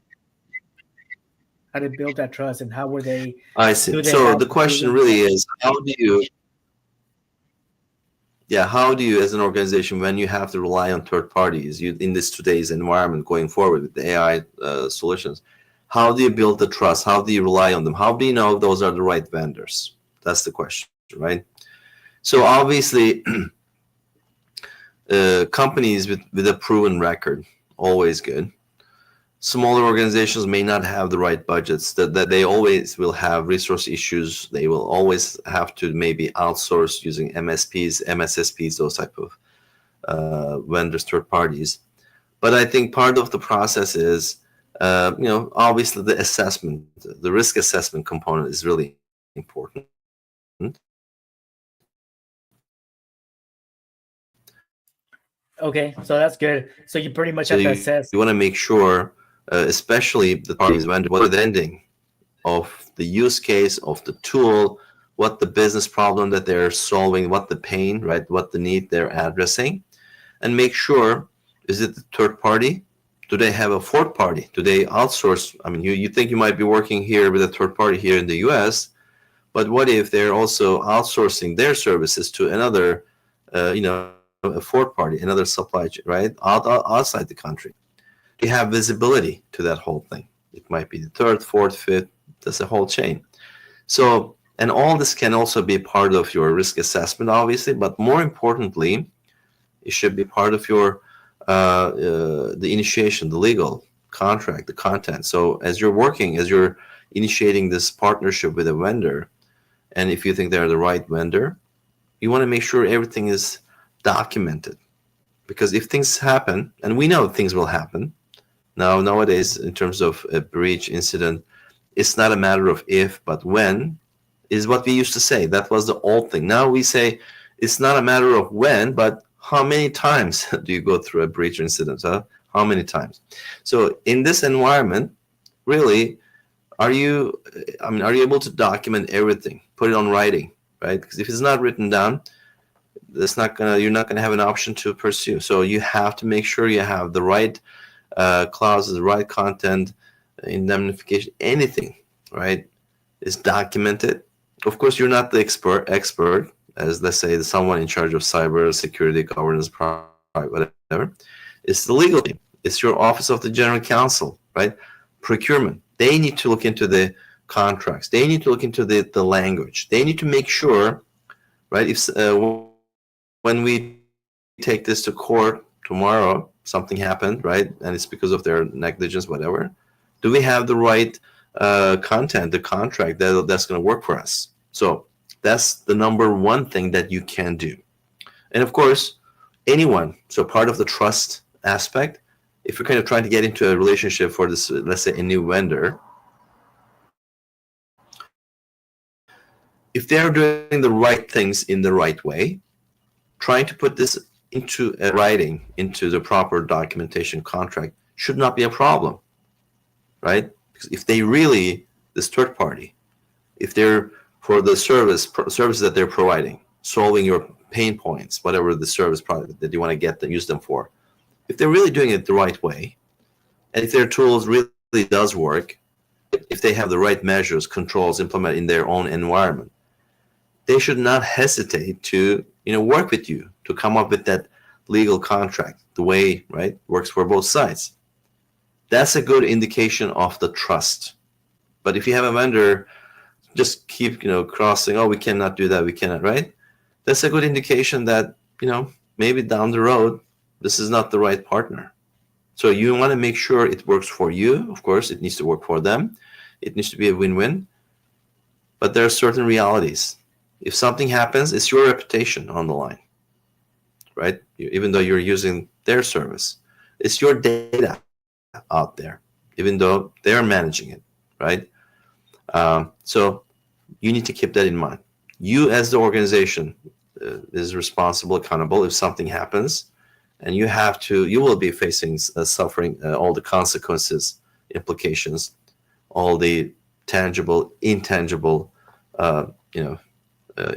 A: how to build that trust, and how would they
C: I see.
A: do they
C: So
A: have
C: the
A: to
C: question
A: proven
C: really
A: trust?
C: is, how do you as an organization, when you have to rely on third parties, you in this today's environment going forward with the AI solutions, how do you build the trust? How do you rely on them? How do you know if those are the right vendors? That's the question, right? So obviously, companies with a proven record, always good. Smaller organizations may not have the right budgets, that they always will have resource issues. They will always have to maybe outsource using MSPs, MSSPs, those type of vendors, third parties. But I think part of the process is, obviously the assessment, the risk assessment component is really important.
A: Okay, so that's good. So you pretty much
C: So
A: have to
C: you
A: assess.
C: want to make sure, especially the parties vendor, what are the ending of the use case of the tool, what the business problem that they're solving, what the pain, right, what the need they're addressing, and make sure, is it the third party? Do they have a fourth party? Do they outsource? I mean, you think you might be working here with a third party here in the US, but what if they're also outsourcing their services to another, a fourth party, another supply chain, right, outside the country? You have visibility to that whole thing. It might be the third, fourth, fifth, that's a whole chain. So, and all this can also be part of your risk assessment, obviously, but more importantly, it should be part of your the initiation, the legal contract, the content. So as you're initiating this partnership with a vendor, and if you think they're the right vendor, you want to make sure everything is documented. Because if things happen, and we know things will happen, nowadays, in terms of a breach incident, it's not a matter of if, but when, is what we used to say. That was the old thing. Now we say it's not a matter of when, but how many times do you go through a breach incident? Huh? How many times? So in this environment, really, are you able to document everything, put it on writing, right? Because if it's not written down, you're not gonna have an option to pursue. So you have to make sure you have the right clauses, the right content, indemnification, anything, right, is documented. Of course, you're not the expert, as let's say someone in charge of cyber security, governance, whatever. It's the legal team. It's your office of the general counsel, right? Procurement. They need to look into the contracts. They need to look into the language. They need to make sure, right? If when we take this to court tomorrow, something happened, right, and it's because of their negligence, whatever. Do we have the right content, the contract that's going to work for us? So that's the number one thing that you can do. And of course, anyone. So part of the trust aspect, if you're kind of trying to get into a relationship for this, let's say a new vendor, if they're doing the right things in the right way, trying to put this into a writing, into the proper documentation contract should not be a problem, right? Because if they really, this third party, if they're for the services that they're providing, solving your pain points, whatever the service product that you want to use them for, if they're really doing it the right way, and if their tools really does work, if they have the right measures, controls implemented in their own environment, they should not hesitate to work with you to come up with that legal contract the way, right, works for both sides. That's a good indication of the trust. But if you have a vendor just keep crossing, oh, we cannot do that, we cannot, right, that's a good indication that maybe down the road This is not the right partner. So you want to make sure it works for you. Of course, it needs to work for them. It needs to be a win-win. But there are certain realities. If something happens, it's your reputation on the line, right? Even though you're using their service, it's your data out there, even though they're managing it, right? So you need to keep that in mind. You as the organization is responsible, accountable if something happens, and you will be facing suffering all the consequences, implications, all the tangible, intangible,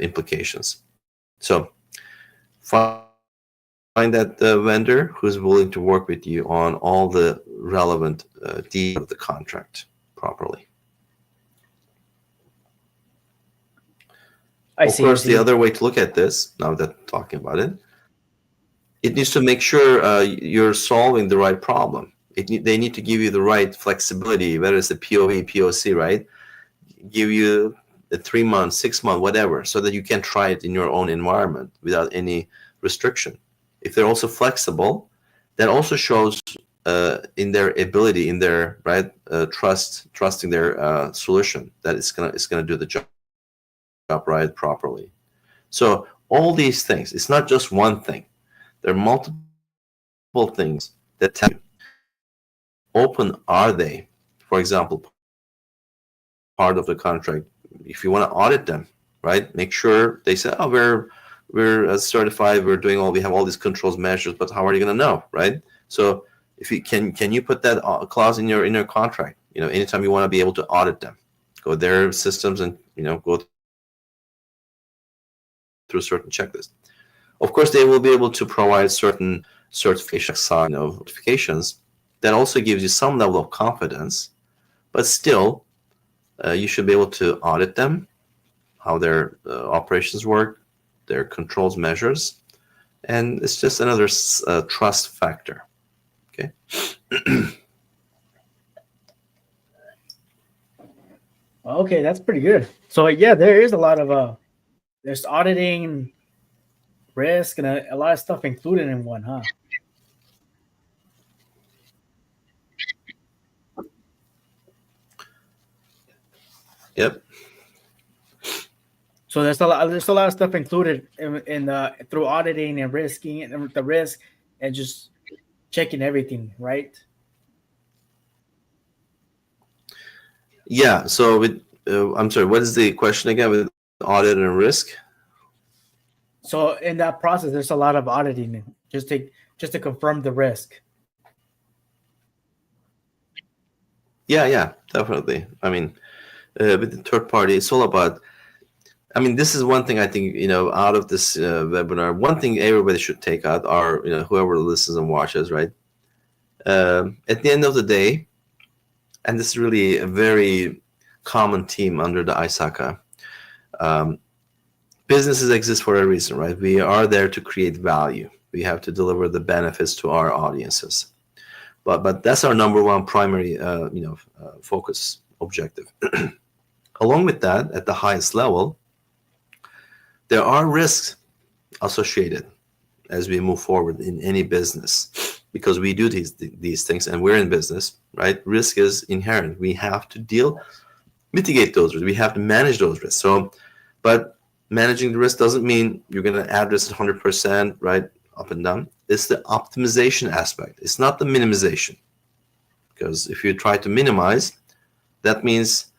C: implications. So find that vendor who's willing to work with you on all the relevant details of the contract properly. Of course, the other way to look at this, now that talking about it, it needs to make sure you're solving the right problem. They need to give you the right flexibility, whether it's a POV, POC, right? Give you a 3 month, 6 month, whatever, so that you can try it in your own environment without any restriction. If they're also flexible, that also shows in their ability, in their trusting their solution that it's gonna do the job right properly. So all these things, it's not just one thing. There are multiple things that tell you open are they. For example, part of the contract, if you want to audit them, right? Make sure they say, oh, we're certified, we have all these controls measures, but how are you going to know, right? So if you can you put that clause in your contract? Anytime you want to be able to audit them, go their systems and go through certain checklists. Of course, they will be able to provide certain certification notifications that also gives you some level of confidence, but still, you should be able to audit them, how their operations work, their controls measures, and it's just another trust factor. Okay.
A: Okay, that's pretty good. So yeah, there is a lot of there's auditing, risk, and a lot of stuff included in one, huh?
C: Yep.
A: So there's a lot of stuff included in through auditing and risking and the risk and just checking everything, right?
C: Yeah. So I'm sorry. What is the question again with audit and risk?
A: So in that process, there's a lot of auditing just to confirm the risk.
C: Yeah, definitely. I mean, with the third party, it's all about. I mean, this is one thing I think out of this webinar. One thing everybody should take out, or whoever listens and watches, right? At the end of the day, and this is really a very common theme under the ISACA. Businesses exist for a reason, right? We are there to create value. We have to deliver the benefits to our audiences. But that's our number one primary, focus objective. Along with that, at the highest level, there are risks associated as we move forward in any business, because we do these things and we're in business, right? Risk is inherent. We have to mitigate those risks. We have to manage those risks. So, but managing the risk doesn't mean you're going to address it 100%, right, up and down. It's the optimization aspect. It's not the minimization. Because if you try to minimize, that means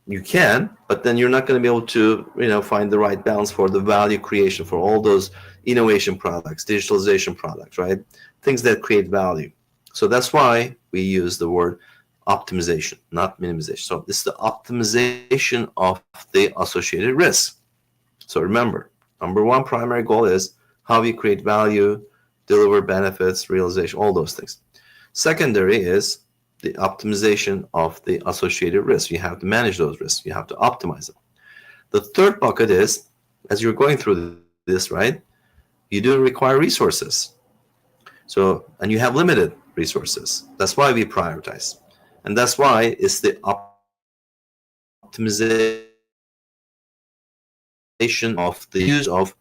C: you can, but then you're not going to be able to, find the right balance for the value creation for all those innovation products, digitalization products, right? Things that create value. So that's why we use the word optimization, not minimization. So it's the optimization of the associated risks. So remember, number one primary goal is how we create value, deliver benefits, realization, all those things. Secondary is the optimization of the associated risks. You have to manage those risks. You have to optimize them. The third bucket is, as you're going through this, right, you do require resources. So, and you have limited resources. That's why we prioritize. And that's why it's the optimization of the use of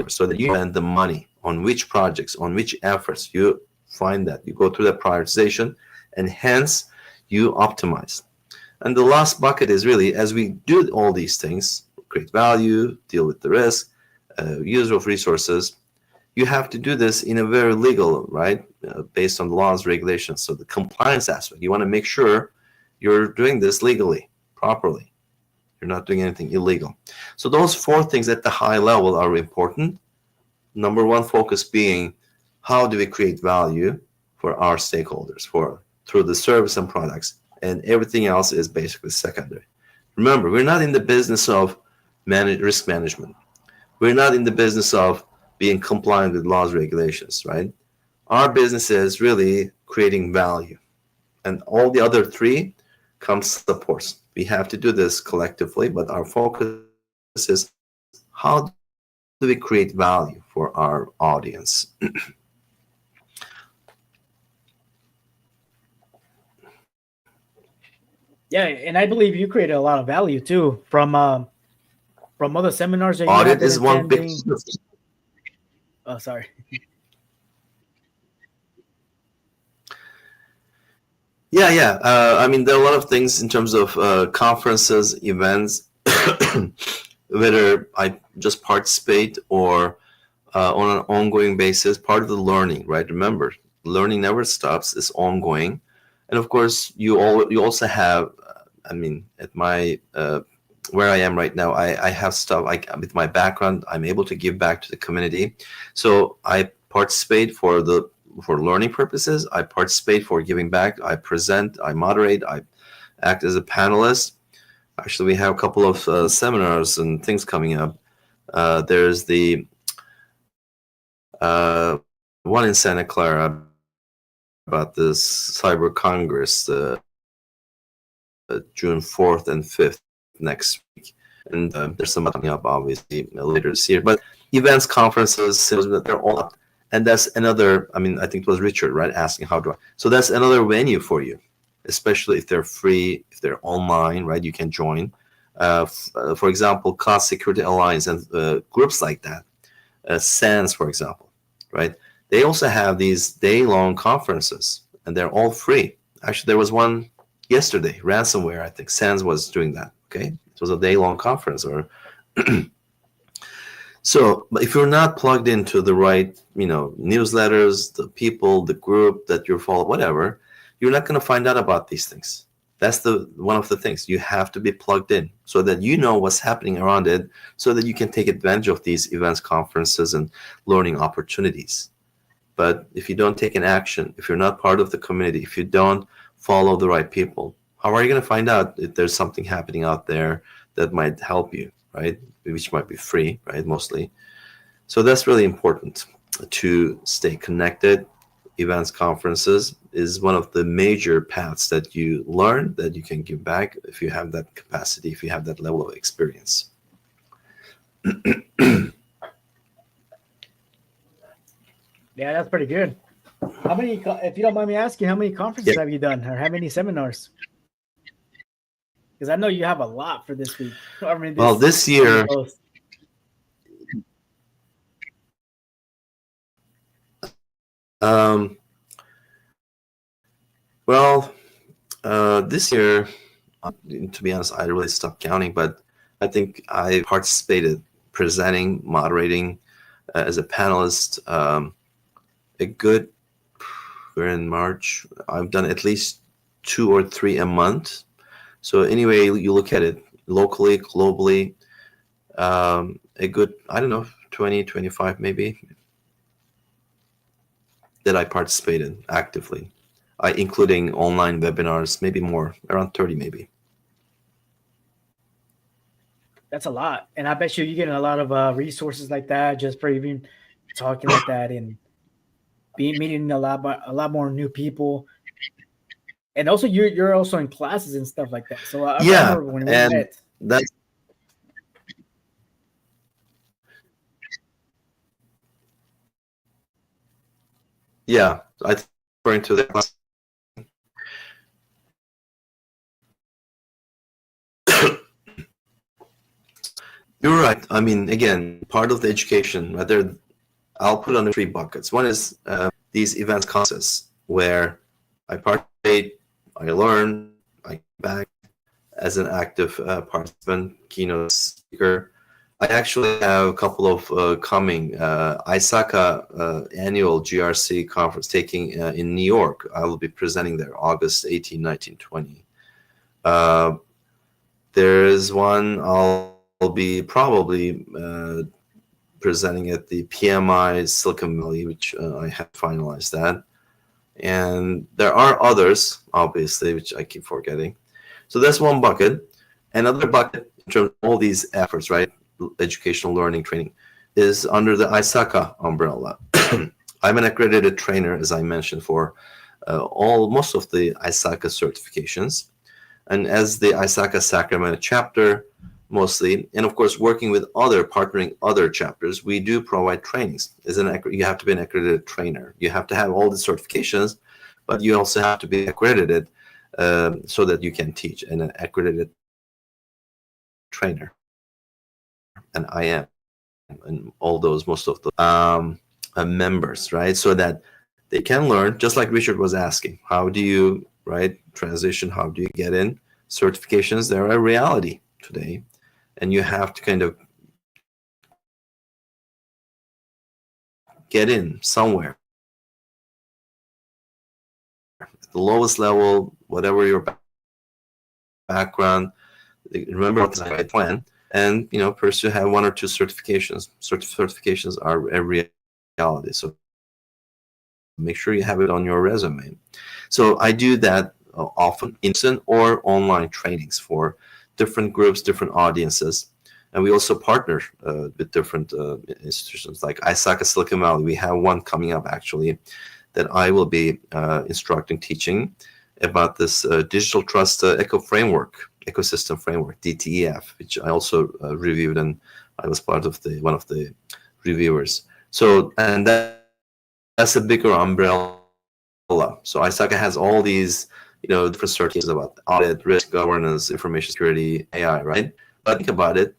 C: so that you spend the money on which projects, on which efforts. You find that you go through that prioritization, and hence you optimize. And the last bucket is really, as we do all these things, create value, deal with the risk, use of resources, you have to do this in a very legal, right, based on the laws, regulations. So the compliance aspect, you want to make sure you're doing this legally, properly. You're not doing anything illegal. So those four things at the high level are important. Number one focus being, how do we create value for our stakeholders through the service and products, and everything else is basically secondary. Remember, we're not in the business of risk management. We're not in the business of being compliant with laws, regulations, right? Our business is really creating value, and all the other three comes supports. We have to do this collectively, but our focus is, how do we create value for our audience?
A: Yeah, and I believe you created a lot of value too from other seminars that you
C: Audit
A: have been
C: is one big.
A: attending. Oh, sorry.
C: Yeah. I mean, there are a lot of things in terms of conferences, events, whether I just participate or on an ongoing basis, part of the learning, right? Remember, learning never stops, it's ongoing. And of course, you also have, I mean, at my, where I am right now, I have stuff, with my background, I'm able to give back to the community. So I participate for learning purposes. I participate for giving back. I present, I moderate, I act as a panelist. Actually, we have a couple of seminars and things coming up. There's the one in Santa Clara about this Cyber Congress, June 4th and 5th next week. And there's some coming up, obviously, later this year. But events, conferences, they're all up. And that's another, I mean, I think it was Richard, right, asking how do I. So that's another venue for you, especially if they're free, if they're online, right, you can join. For example, Cloud Security Alliance and groups like that, SANS, for example, right? They also have these day-long conferences, and they're all free. Actually, there was one yesterday, ransomware, I think SANS was doing that, okay? It was a day-long conference. Or so, but if you're not plugged into the right, newsletters, the people, the group that you're following, whatever, you're not going to find out about these things. That's one of the things. You have to be plugged in so that you know what's happening around it, so that you can take advantage of these events, conferences, and learning opportunities. But if you don't take an action, if you're not part of the community, if you don't follow the right people, how are you going to find out if there's something happening out there that might help you, right? Which might be free, right? Mostly. So that's really important to stay connected. Events, conferences is one of the major paths that you learn, that you can give back if you have that capacity, if you have that level of experience.
A: Yeah, that's pretty good. How many, if you don't mind me asking, how many conferences have you done, or how many seminars? Because I know you have a lot for this week. I mean,
C: this year, this year, to be honest, I really stopped counting, but I think I participated presenting, moderating as a panelist. We're in March. I've done at least 2 or 3 a month. So anyway, you look at it locally, globally, a good, I don't know, 20, 25 maybe, that I participated actively, including online webinars, maybe more, around 30 maybe.
A: That's a lot. And I bet you're getting a lot of resources like that just for even talking like that and meeting a lot more new people. And also you're also in classes and stuff like that. So I remember when we met.
C: That's yeah, I think referring to the class. You're right. I mean, again, part of the education, whether I'll put on 3 buckets. One is these events contests where I participate, I learn, I come back as an active participant, keynote speaker. I actually have a couple of coming ISACA annual GRC conference taking in New York. I will be presenting there August 18, 19, 20. There is one I'll be probably presenting at the PMI Silicon Valley, which I have finalized that. And there are others, obviously, which I keep forgetting. So that's one bucket. Another bucket in terms of all these efforts, right? Educational learning training is under the ISACA umbrella. I'm an accredited trainer, as I mentioned, for most of the ISACA certifications. And as the ISACA Sacramento chapter, mostly, and of course, working with partnering other chapters, we do provide trainings. You have to be an accredited trainer. You have to have all the certifications, but you also have to be accredited so that you can teach, and an accredited trainer. And I am, and all those, most of the members, right? So that they can learn, just like Richard was asking, how do you, right, transition? How do you get in? Certifications, they're a reality today. And you have to kind of get in somewhere. At the lowest level, whatever your background, remember what's the plan, and pursue, have 1 or 2 certifications. Certifications are a reality, so make sure you have it on your resume. So I do that often, instant or online trainings for different groups, different audiences. And we also partner with different institutions like ISACA Silicon Valley. We have one coming up, actually, that I will be instructing, teaching about this digital trust ecosystem framework, DTEF, which I also reviewed, and I was part of one of the reviewers. So, and that's a bigger umbrella. So ISACA has all these, different certifications about audit, risk, governance, information security, AI, right? But think about it.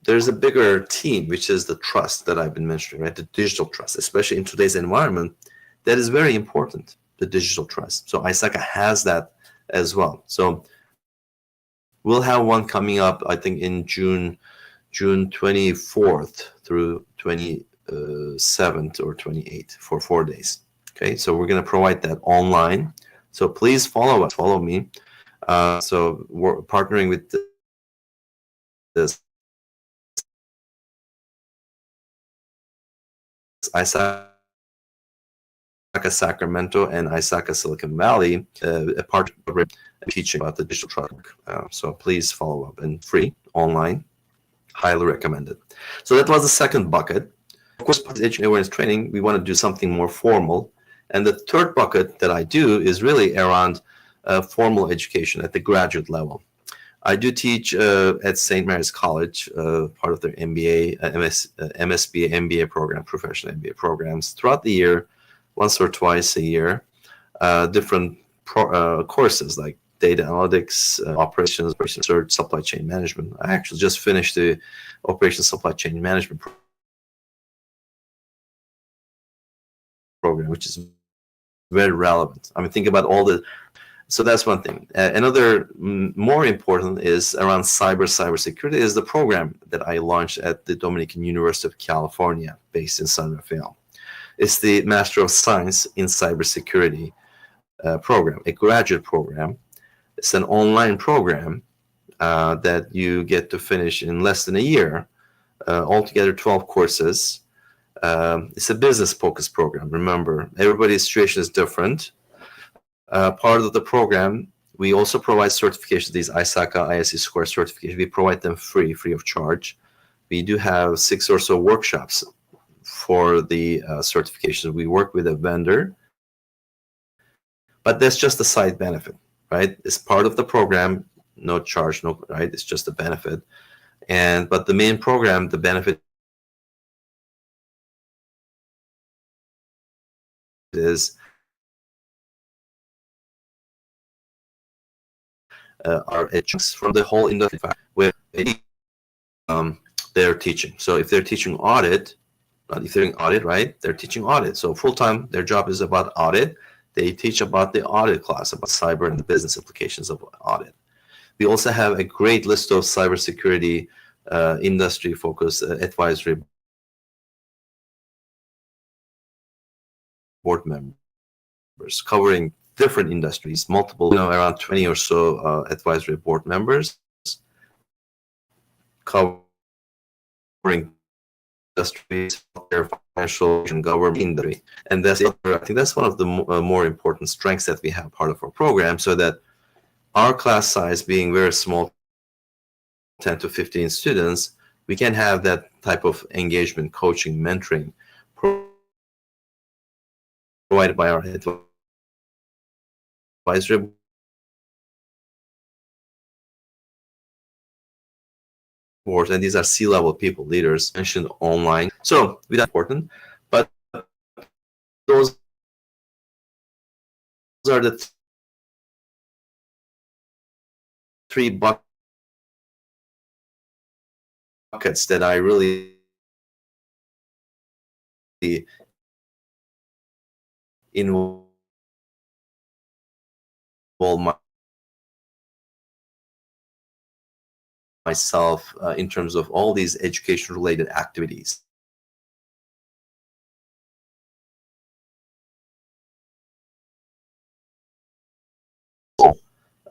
C: There's a bigger team, which is the trust that I've been mentioning, right? The digital trust, especially in today's environment, that is very important, the digital trust. So ISACA has that as well. So we'll have one coming up, I think, in June 24th through 27th or 28th for 4 days. Okay, so we're going to provide that online. So please follow me. So we're partnering with this ISACA Sacramento and ISACA Silicon Valley, a part of teaching about the digital trust. So please follow up, and free, online, highly recommended. So that was the second bucket. Of course, education awareness training, we want to do something more formal. And the third bucket that I do is really around formal education at the graduate level. I do teach at St. Mary's College, part of their MBA, MSBA, MBA program, professional MBA programs throughout the year, once or twice a year, different courses like data analytics, operations research, supply chain management. I actually just finished the operations supply chain management program, which is very relevant. I mean, think about all the. So that's one thing. Another more important is around cybersecurity is the program that I launched at the Dominican University of California, based in San Rafael. It's the Master of Science in Cybersecurity program, a graduate program. It's an online program that you get to finish in less than a year, altogether 12 courses. It's a business-focused program. Remember, everybody's situation is different. Part of the program, we also provide certifications, these ISACA, ISC score certifications. We provide them free of charge. We do have 6 or so workshops for the certifications. We work with a vendor, but that's just a side benefit, right? It's part of the program, no charge, right? It's just a benefit. But the main program, the benefit is our chunks from the whole industry, where they're teaching. So if they're teaching audit, if they're doing audit, right, they're teaching audit. So full-time, their job is about audit. They teach about the audit class, about cyber and the business implications of audit. We also have a great list of cybersecurity industry-focused advisory board members covering different industries, multiple, around 20 or so advisory board members covering industries, financial and government industry. And that's, I think that's one of the more important strengths that we have part of our program, so that our class size being very small, 10 to 15 students, we can have that type of engagement, coaching, mentoring provided by our advisory boards, and these are C-level people, leaders mentioned online. So that's important, but those are the three buckets that I really involve myself in terms of all these education-related activities.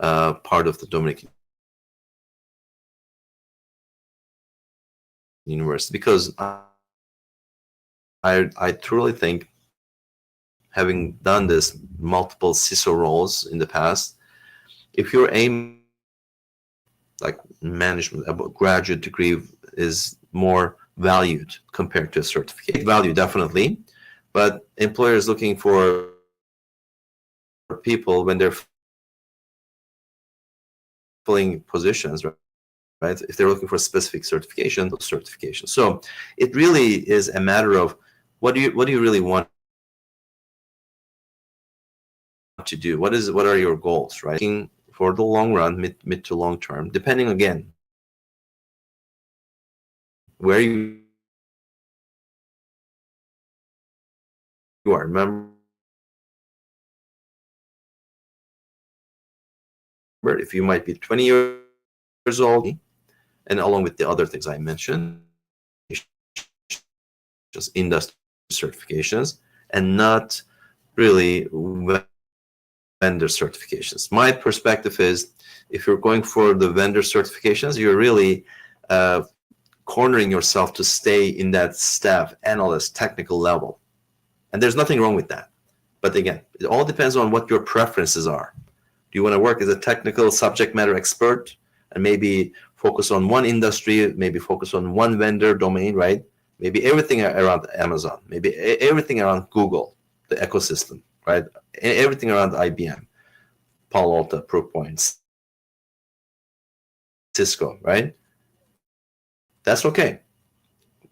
C: Part of the Dominican University, because I truly think, having done this multiple CISO roles in the past, if your aim, like management, a graduate degree is more valued compared to a certificate. Value, definitely, but employers looking for people when they're filling positions, right? If they're looking for specific certification, those certifications. So it really is a matter of what do you really want to do? What are your goals, right? For the long run, mid to long term, depending again where you are. Remember, if you might be 20 years old, and along with the other things I mentioned, just industry certifications, and not really vendor certifications. My perspective is, if you're going for the vendor certifications, you're really cornering yourself to stay in that staff analyst technical level, and there's nothing wrong with that. But again, it all depends on what your preferences are. Do you want to work as a technical subject matter expert and maybe focus on one industry, maybe focus on one vendor domain, right? Maybe everything around Amazon, maybe everything around Google, the ecosystem, right? Everything around IBM, Palo Alto, Proofpoint, Cisco, right? That's okay,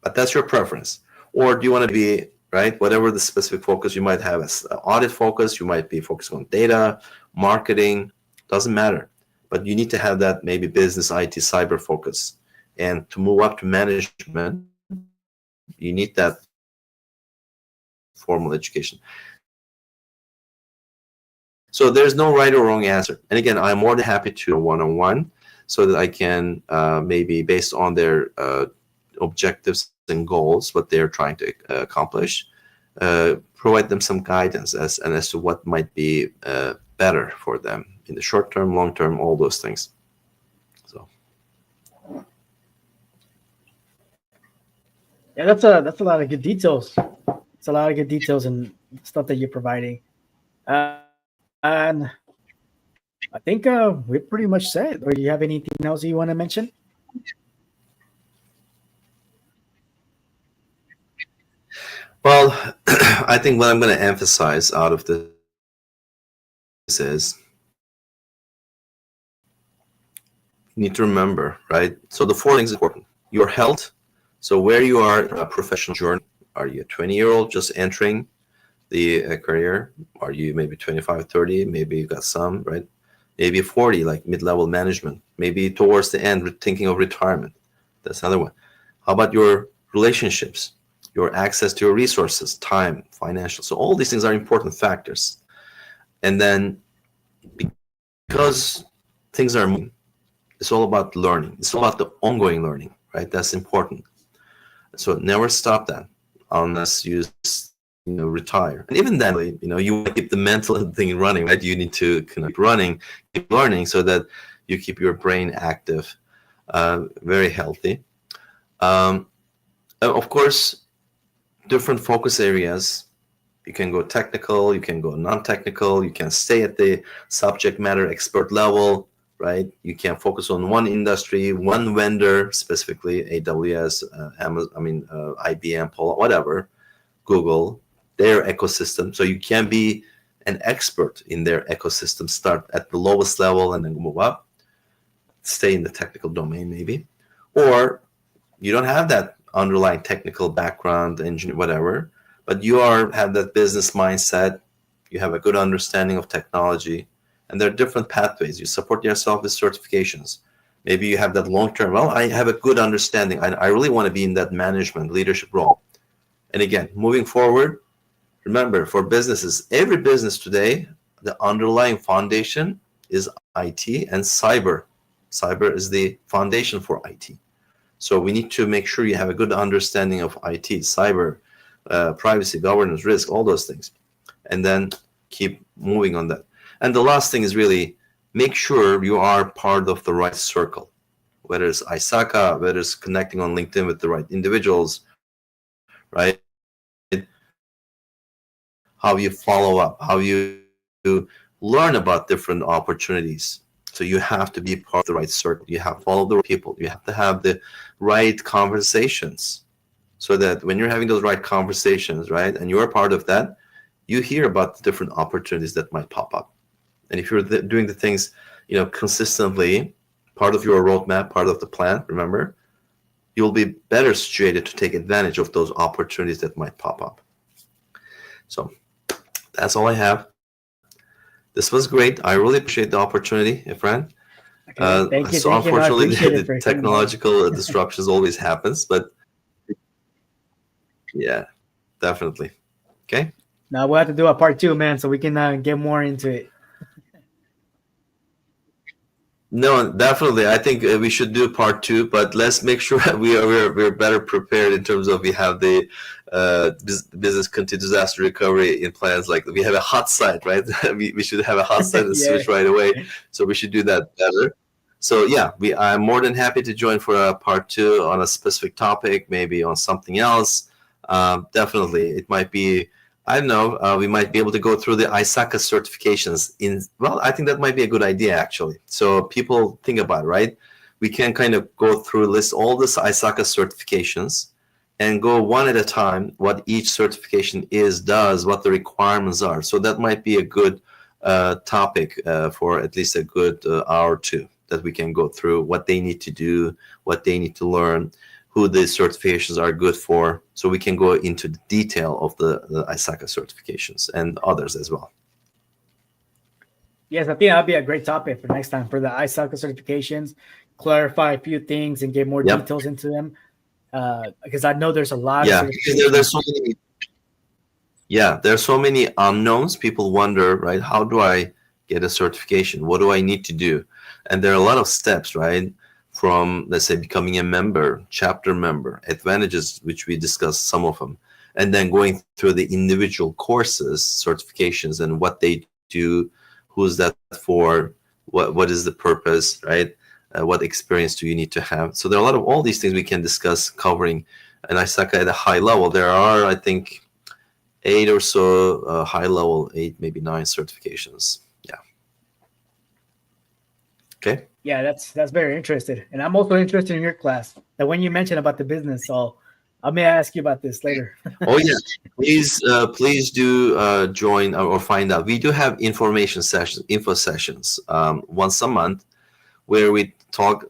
C: but that's your preference. Or do you want to be, right, whatever the specific focus you might have, as audit focus, you might be focused on data, marketing, doesn't matter. But you need to have that maybe business, IT, cyber focus. And to move up to management, you need that formal education. So there's no right or wrong answer. And again, I'm more than happy to one-on-one so that I can maybe, based on their objectives and goals, what they're trying to accomplish, provide them some guidance as to what might be better for them in the short term, long term, all those things. So
A: yeah, that's a lot of good details. It's a lot of good details and stuff that you're providing. And I think we're pretty much set. Or do you have anything else you want to mention?
C: Well, I think what I'm going to emphasize out of this is, you need to remember, right? So the four things are important. Your health. So where you are in a professional journey. Are you a 20-year-old just entering the career? Are you maybe 25, 30? Maybe you got some, right? Maybe 40, like mid-level management. Maybe towards the end, thinking of retirement. That's another one. How about your relationships, your access to your resources, time, financial? So all these things are important factors. And then because things are moving, it's all about learning. It's all about the ongoing learning, right? That's important. So never stop that unless you retire. And even then, you want to keep the mental thing running, right? You need to keep running, keep learning, so that you keep your brain active, very healthy. Of course, different focus areas. You can go technical, you can go non-technical, you can stay at the subject matter expert level, right? You can focus on one industry, one vendor, specifically AWS, Amazon, IBM, Polo, whatever, Google, their ecosystem. So you can be an expert in their ecosystem, start at the lowest level and then move up, stay in the technical domain maybe. Or you don't have that underlying technical background, engineer, whatever, but you have that business mindset, you have a good understanding of technology, and there are different pathways. You support yourself with certifications. Maybe you have that long-term, well, I have a good understanding. I really want to be in that management leadership role. And again, moving forward, remember, for businesses, every business today, the underlying foundation is IT and cyber. Cyber is the foundation for IT. So we need to make sure you have a good understanding of IT, cyber, privacy, governance, risk, all those things, and then keep moving on that. And the last thing is really make sure you are part of the right circle, whether it's ISACA, whether it's connecting on LinkedIn with the right individuals, right? How you follow up, how you learn about different opportunities. So you have to be part of the right circle. You have to follow the right people. You have to have the right conversations, so that when you're having those right conversations, right, and you're part of that, you hear about the different opportunities that might pop up. And if you're doing the things, consistently, part of your roadmap, part of the plan, remember, you'll be better situated to take advantage of those opportunities that might pop up. So that's all I have. This was great. I really appreciate the opportunity, Efren.
A: Okay, thank you.
C: So
A: thank
C: unfortunately,
A: you. No,
C: the technological disruptions always happens, but yeah, definitely. Okay.
A: Now we'll have to do a part 2, man, so we can get more into it.
C: No, definitely. I think we should do part 2, but let's make sure we're better prepared in terms of we have the business continued disaster recovery in plans. Like we have a hot site, right? we should have a hot site and switch right away. So we should do that better. So yeah, I'm more than happy to join for a part 2 on a specific topic, maybe on something else. Definitely, it might be. I don't know, we might be able to go through the ISACA certifications I think that might be a good idea, actually. So people think about it, right? We can kind of go through, list all the ISACA certifications and go one at a time, what each certification does, what the requirements are. So that might be a good topic for at least a good hour or two, that we can go through what they need to do, what they need to learn, who the certifications are good for, so we can go into the detail of the ISACA certifications and others as well.
A: Yes, I think that'd be a great topic for next time, for the ISACA certifications, clarify a few things and get more details into them. Because I know there's a lot of certifications.
C: There's so many unknowns. People wonder, right, how do I get a certification? What do I need to do? And there are a lot of steps, right? From, let's say, becoming a member, chapter member, advantages, which we discussed some of them, and then going through the individual courses, certifications, and what they do, who's that for, what is the purpose, right? What experience do you need to have? So there are a lot of all these things we can discuss, covering an ISACA at a high level. There are, I think, 8 or so high level, 8, maybe 9 certifications. Yeah. Okay.
A: Yeah, that's very interesting. And I'm also interested in your class. That when you mentioned about the business, so I may ask you about this later.
C: Oh yeah, please do join or find out. We do have info sessions once a month, where we talk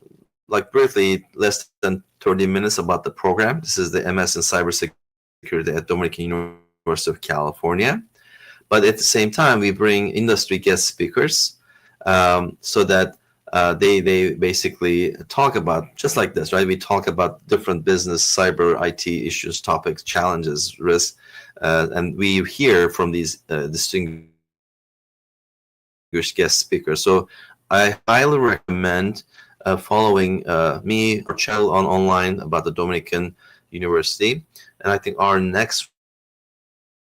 C: like briefly, less than 30 minutes about the program. This is the MS in Cybersecurity at Dominican University of California. But at the same time, we bring industry guest speakers so that they basically talk about just like this, right? We talk about different business, cyber, IT issues, topics, challenges, risks, and we hear from these distinguished guest speakers. So I highly recommend following me or Chell on online about the Dominican University. And I think our next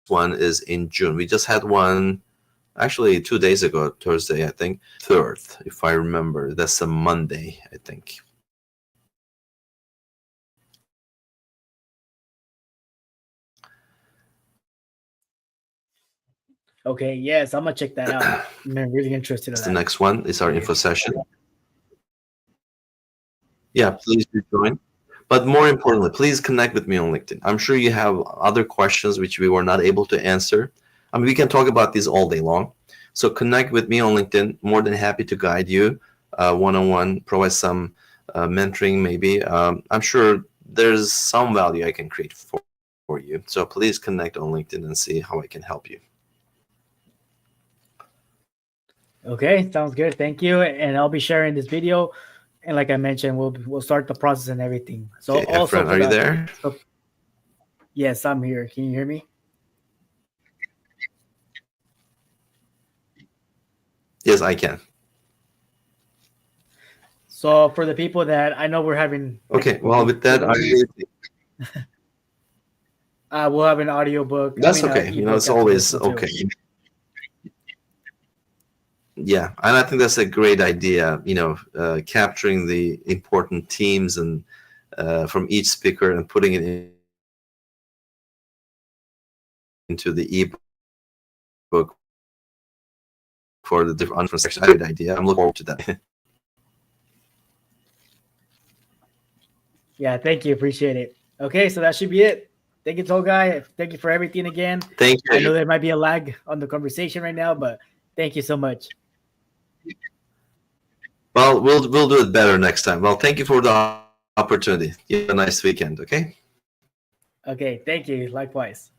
C: one is in June. We just had one actually 2 days ago, Thursday, I think, 3rd, if I remember. That's a Monday, I think.
A: Okay, yes, I'm gonna check that out. I'm really interested in
C: That's
A: that.
C: the next one. It's our info session. Yeah, please do join. But more importantly, please connect with me on LinkedIn. I'm sure you have other questions which we were not able to answer. I mean, we can talk about these all day long. So connect with me on LinkedIn. More than happy to guide you one-on-one, provide some mentoring maybe. I'm sure there's some value I can create for you. So please connect on LinkedIn and see how I can help you.
A: Okay, sounds good. Thank you. And I'll be sharing this video. And like I mentioned, we'll start the process and everything. So
C: Okay,
A: also,
C: Efren, are you there?
A: So, yes, I'm here. Can you hear me?
C: Yes, I can.
A: So for the people that I know, we're having.
C: Okay, well, with that,
A: we'll have an audiobook.
C: That's okay. You know, it's always okay. Yeah, and I think that's a great idea. You know, capturing the important themes and from each speaker and putting it into the ebook for the different sections. Great idea. I'm looking forward to that.
A: Yeah, thank you. Appreciate it. Okay, so that should be it. Thank you, Tolgay. Thank you for everything again.
C: Thank you.
A: I know there might be a lag on the conversation right now, but thank you so much.
C: Well, we'll do it better next time. Well, thank you for the opportunity. You have a nice weekend, okay?
A: Okay, thank you. Likewise.